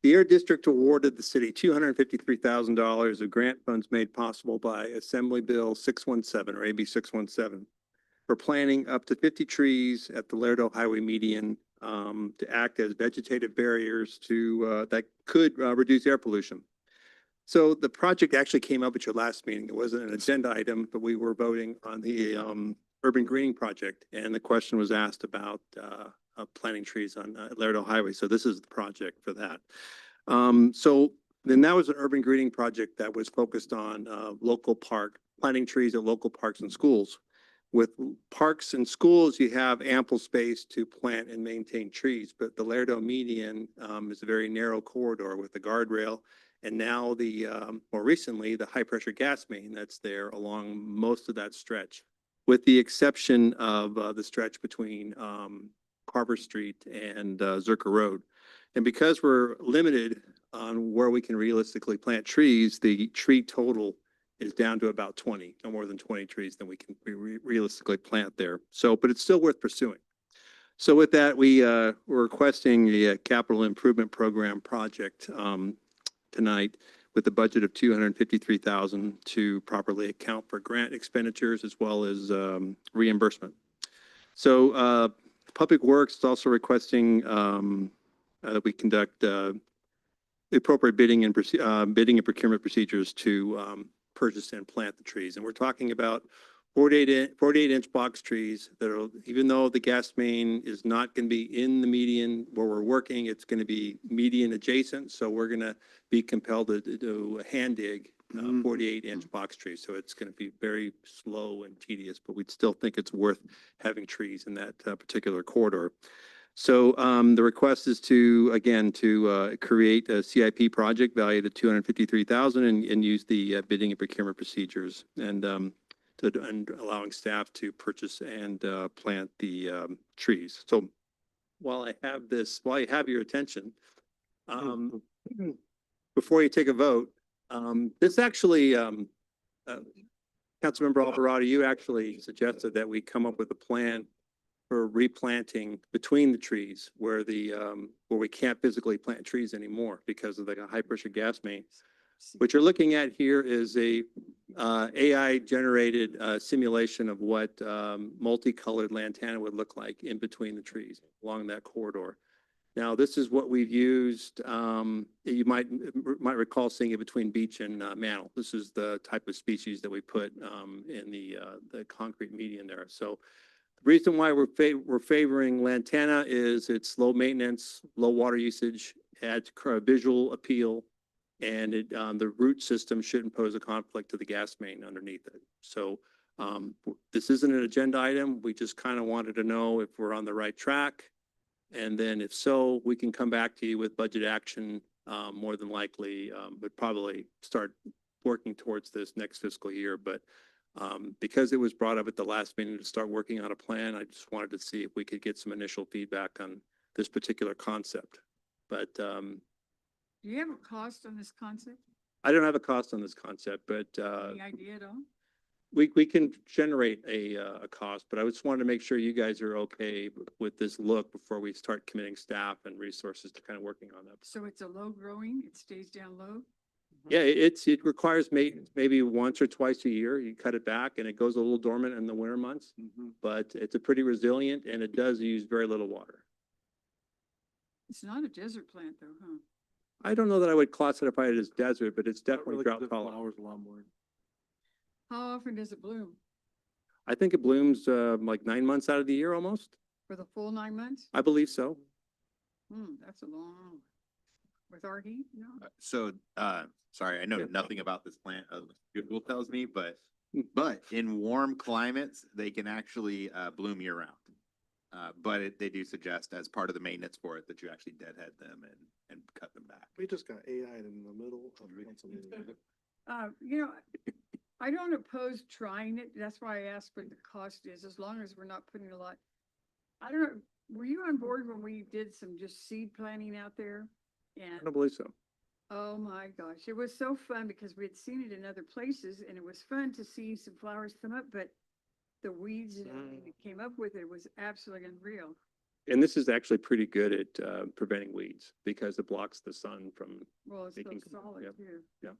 Speaker 15: The Air District awarded the city $253,000 of grant funds made possible by Assembly Bill 617 or AB 617 for planting up to 50 trees at the Laredo Highway median to act as vegetative barriers to that could reduce air pollution. So the project actually came up at your last meeting. It wasn't an agenda item, but we were voting on the urban greening project, and the question was asked about planting trees on Laredo Highway. So this is the project for that. So then that was an urban greening project that was focused on local park, planting trees at local parks and schools. With parks and schools, you have ample space to plant and maintain trees, but the Laredo median is a very narrow corridor with a guardrail. And now more recently, the high pressure gas main that's there along most of that stretch, with the exception of the stretch between Carver Street and Zerker Road. And because we're limited on where we can realistically plant trees, the tree total is down to about 20, no more than 20 trees than we can realistically plant there. So, but it's still worth pursuing. So with that, we're requesting a capital improvement program project tonight with a budget of $253,000 to properly account for grant expenditures as well as reimbursement. So Public Works is also requesting that we conduct the appropriate bidding and procurement procedures to purchase and plant the trees. And we're talking about 48-inch box trees that are, even though the gas main is not going to be in the median where we're working, it's going to be median adjacent. So we're going to be compelled to do a hand dig 48-inch box trees. So it's going to be very slow and tedious, but we'd still think it's worth having trees in that particular corridor. So the request is to create a CIP project valued at $253,000 and use the bidding and procurement procedures and allowing staff to purchase and plant the trees. So while I have your attention, before you take a vote, this actually, Councilmember Alvarado, you actually suggested that we come up with a plan for replanting between the trees where we can't physically plant trees anymore because of the high pressure gas main. What you're looking at here is a AI generated simulation of what multicolored lantana would look like in between the trees along that corridor. Now, this is what we've used. You might recall seeing it between Beach and Mantle. This is the type of species that we put in the concrete median there. So the reason why we're favoring lantana is it's low maintenance, low water usage, adds visual appeal, and the root system shouldn't pose a conflict to the gas main underneath it. So this isn't an agenda item. We just kind of wanted to know if we're on the right track. And then if so, we can come back to you with budget action more than likely, but probably start working towards this next fiscal year. But because it was brought up at the last meeting to start working on a plan, I just wanted to see if we could get some initial feedback on this particular concept. But
Speaker 1: Do you have a cost on this concept?
Speaker 15: I don't have a cost on this concept, but
Speaker 1: Any idea at all?
Speaker 15: we can generate a cost, but I just wanted to make sure you guys are okay with this look before we start committing staff and resources to kind of working on that.
Speaker 1: So it's a low growing, it stays down low?
Speaker 15: Yeah, it requires maintenance maybe once or twice a year. You cut it back and it goes a little dormant in the winter months, but it's a pretty resilient and it does use very little water.
Speaker 1: It's not a desert plant though, huh?
Speaker 15: I don't know that I would classify it as desert, but it's definitely drought tolerant.
Speaker 2: Flowers a lot more.
Speaker 1: How often does it bloom?
Speaker 15: I think it blooms like 9 months out of the year almost.
Speaker 1: For the full 9 months?
Speaker 15: I believe so.
Speaker 1: That's a long, with our heat, no?
Speaker 9: Sorry, I know nothing about this plant, Google tells me, but in warm climates, they can actually bloom year round. But they do suggest as part of the maintenance for it that you actually deadhead them and cut them back.
Speaker 2: We just got AI in the middle of Pennsylvania.
Speaker 1: I don't oppose trying it. That's why I asked what the cost is, as long as we're not putting a lot. I don't know, were you on board when we did some just seed planting out there?
Speaker 15: I
Speaker 1: And,
Speaker 15: don't believe so.
Speaker 1: oh my gosh, it was so fun because we had seen it in other places and it was fun to see some flowers come up, but the weeds and everything that came up with it was absolutely unreal.
Speaker 15: And this is actually pretty good at preventing weeds because it blocks the sun from
Speaker 1: Well, it's so
Speaker 15: making.
Speaker 1: solid
Speaker 15: Yep,
Speaker 1: too.
Speaker 15: yep.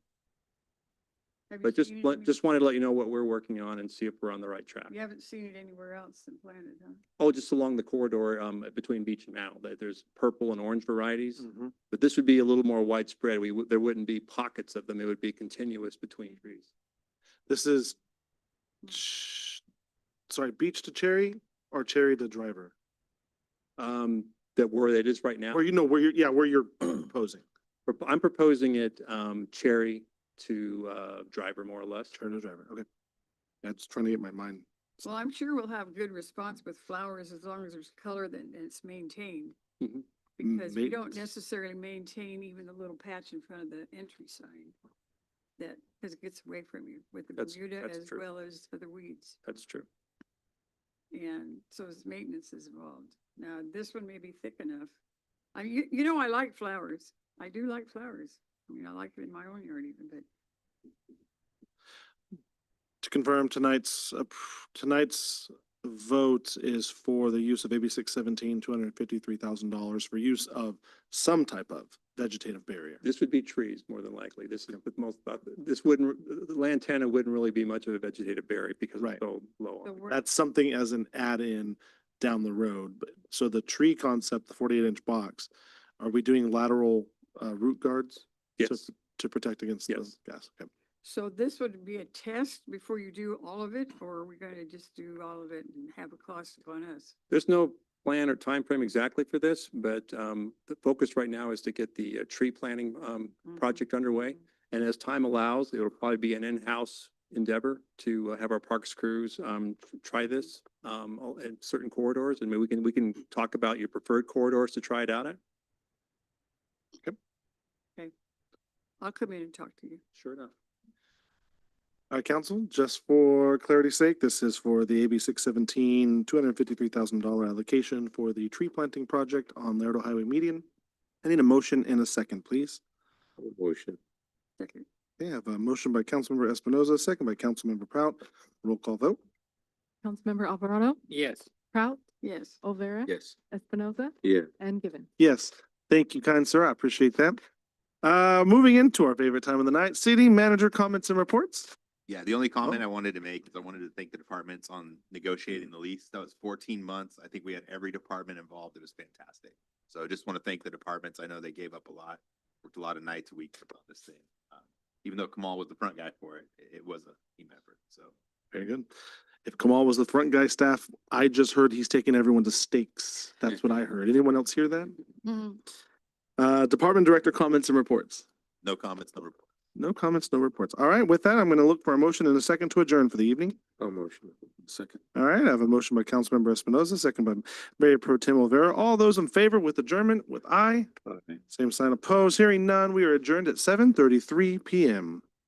Speaker 1: Have you
Speaker 15: But just,
Speaker 1: seen it any-
Speaker 15: just wanted to let you know what we're working on and see if we're on the right track.
Speaker 1: You haven't seen it anywhere else than planted, huh?
Speaker 15: Oh, just along the corridor, between Beach and Mount, that there's purple and orange varieties.
Speaker 2: Mhm.
Speaker 15: But this would be a little more widespread. There wouldn't be pockets of them. It would be continuous between trees.
Speaker 2: This is, sorry, Beach to Cherry or Cherry to Driver?
Speaker 15: That where it is right now.
Speaker 2: Where you know, where you're, yeah, where you're proposing.
Speaker 15: I'm proposing it, Cherry to, Driver more or less.
Speaker 2: Cherry to Driver, okay. That's trying to get my mind.
Speaker 1: Well, I'm sure we'll have good response with flowers as long as there's color that and it's maintained.
Speaker 15: Mhm.
Speaker 1: Because we don't
Speaker 2: Maintenance.
Speaker 1: necessarily maintain even the little patch in front of the entry sign. That, because it gets away from you with the
Speaker 15: That's-
Speaker 1: Bermuda
Speaker 15: that's
Speaker 1: as
Speaker 15: true.
Speaker 1: well as other weeds.
Speaker 15: That's true.
Speaker 1: And so its maintenance is involved. Now, this one may be thick enough. You know, I like flowers. I do like flowers. I mean, I like it in my own yard even, but
Speaker 2: To confirm, tonight's vote is for the use of AB 617, $253,000 for use of some type of vegetative barrier.
Speaker 15: This would be trees more than likely. This is with most, this wouldn't, the lantana wouldn't really be much of a vegetative berry because
Speaker 2: Right.
Speaker 15: it's so low.
Speaker 1: the
Speaker 15: on-
Speaker 1: word,
Speaker 2: That's something as an add-in down the road. But so the tree concept, the 48-inch box, are we doing lateral root guards? to-
Speaker 15: Yes.
Speaker 2: To protect against the
Speaker 15: Yes.
Speaker 2: gas? Okay.
Speaker 1: so this would be a test before you do all of it, or are we gonna just do all of it and have a cost upon us?
Speaker 15: There's no plan or time frame exactly for this, but the focus right now is to get the tree planting project underway. And as time allows, it'll probably be an in-house endeavor to have our parks crews try this in certain corridors. And maybe we can talk about your preferred corridors to try it out at.
Speaker 1: I'll come in and talk to you.
Speaker 15: Sure enough.
Speaker 2: All right, council, just for clarity's sake, this is for the AB 617, $253,000 allocation for the tree planting project on Laredo Highway median. I need a motion and a second, please.
Speaker 7: Motion.
Speaker 1: Second.
Speaker 2: Okay, I have a motion by Councilmember Espinoza, second by Councilmember Prout. Roll call vote.
Speaker 5: Councilmember Alvarado,
Speaker 8: Yes.
Speaker 5: Prout,
Speaker 1: Yes.
Speaker 5: Olvera.
Speaker 7: Yes.
Speaker 5: Espinoza,
Speaker 7: Yeah.
Speaker 5: and Given.
Speaker 2: Yes, thank you, kind sir. I appreciate that. Moving into our favorite time of the night, city manager comments and reports.
Speaker 9: Yeah, the only comment I wanted to make is I wanted to thank the departments on negotiating the lease. That was 14 months. I think we had every department involved. It was fantastic. So I just want to thank the departments. I know they gave up a lot, worked a lot of nights, weeks about this thing. Even though Kamal was the front guy for it, it was a team effort. So
Speaker 2: Very good. If Kamal was the front guy staff, I just heard he's taking everyone to steaks. That's what I heard. Anyone else hear that? Department director comments and reports.
Speaker 9: no comments, no report.
Speaker 2: No comments, no reports. All right, with that, I'm going to look for a motion and a second to adjourn for the evening.
Speaker 7: I'll motion.
Speaker 15: Second.
Speaker 2: All right, I have a motion by Councilmember Espinoza, second by Mayor Pro Tem Olvera. All those in favor with adjournment with aye. Same sign opposed. Hearing none, we are adjourned at 7:33 PM.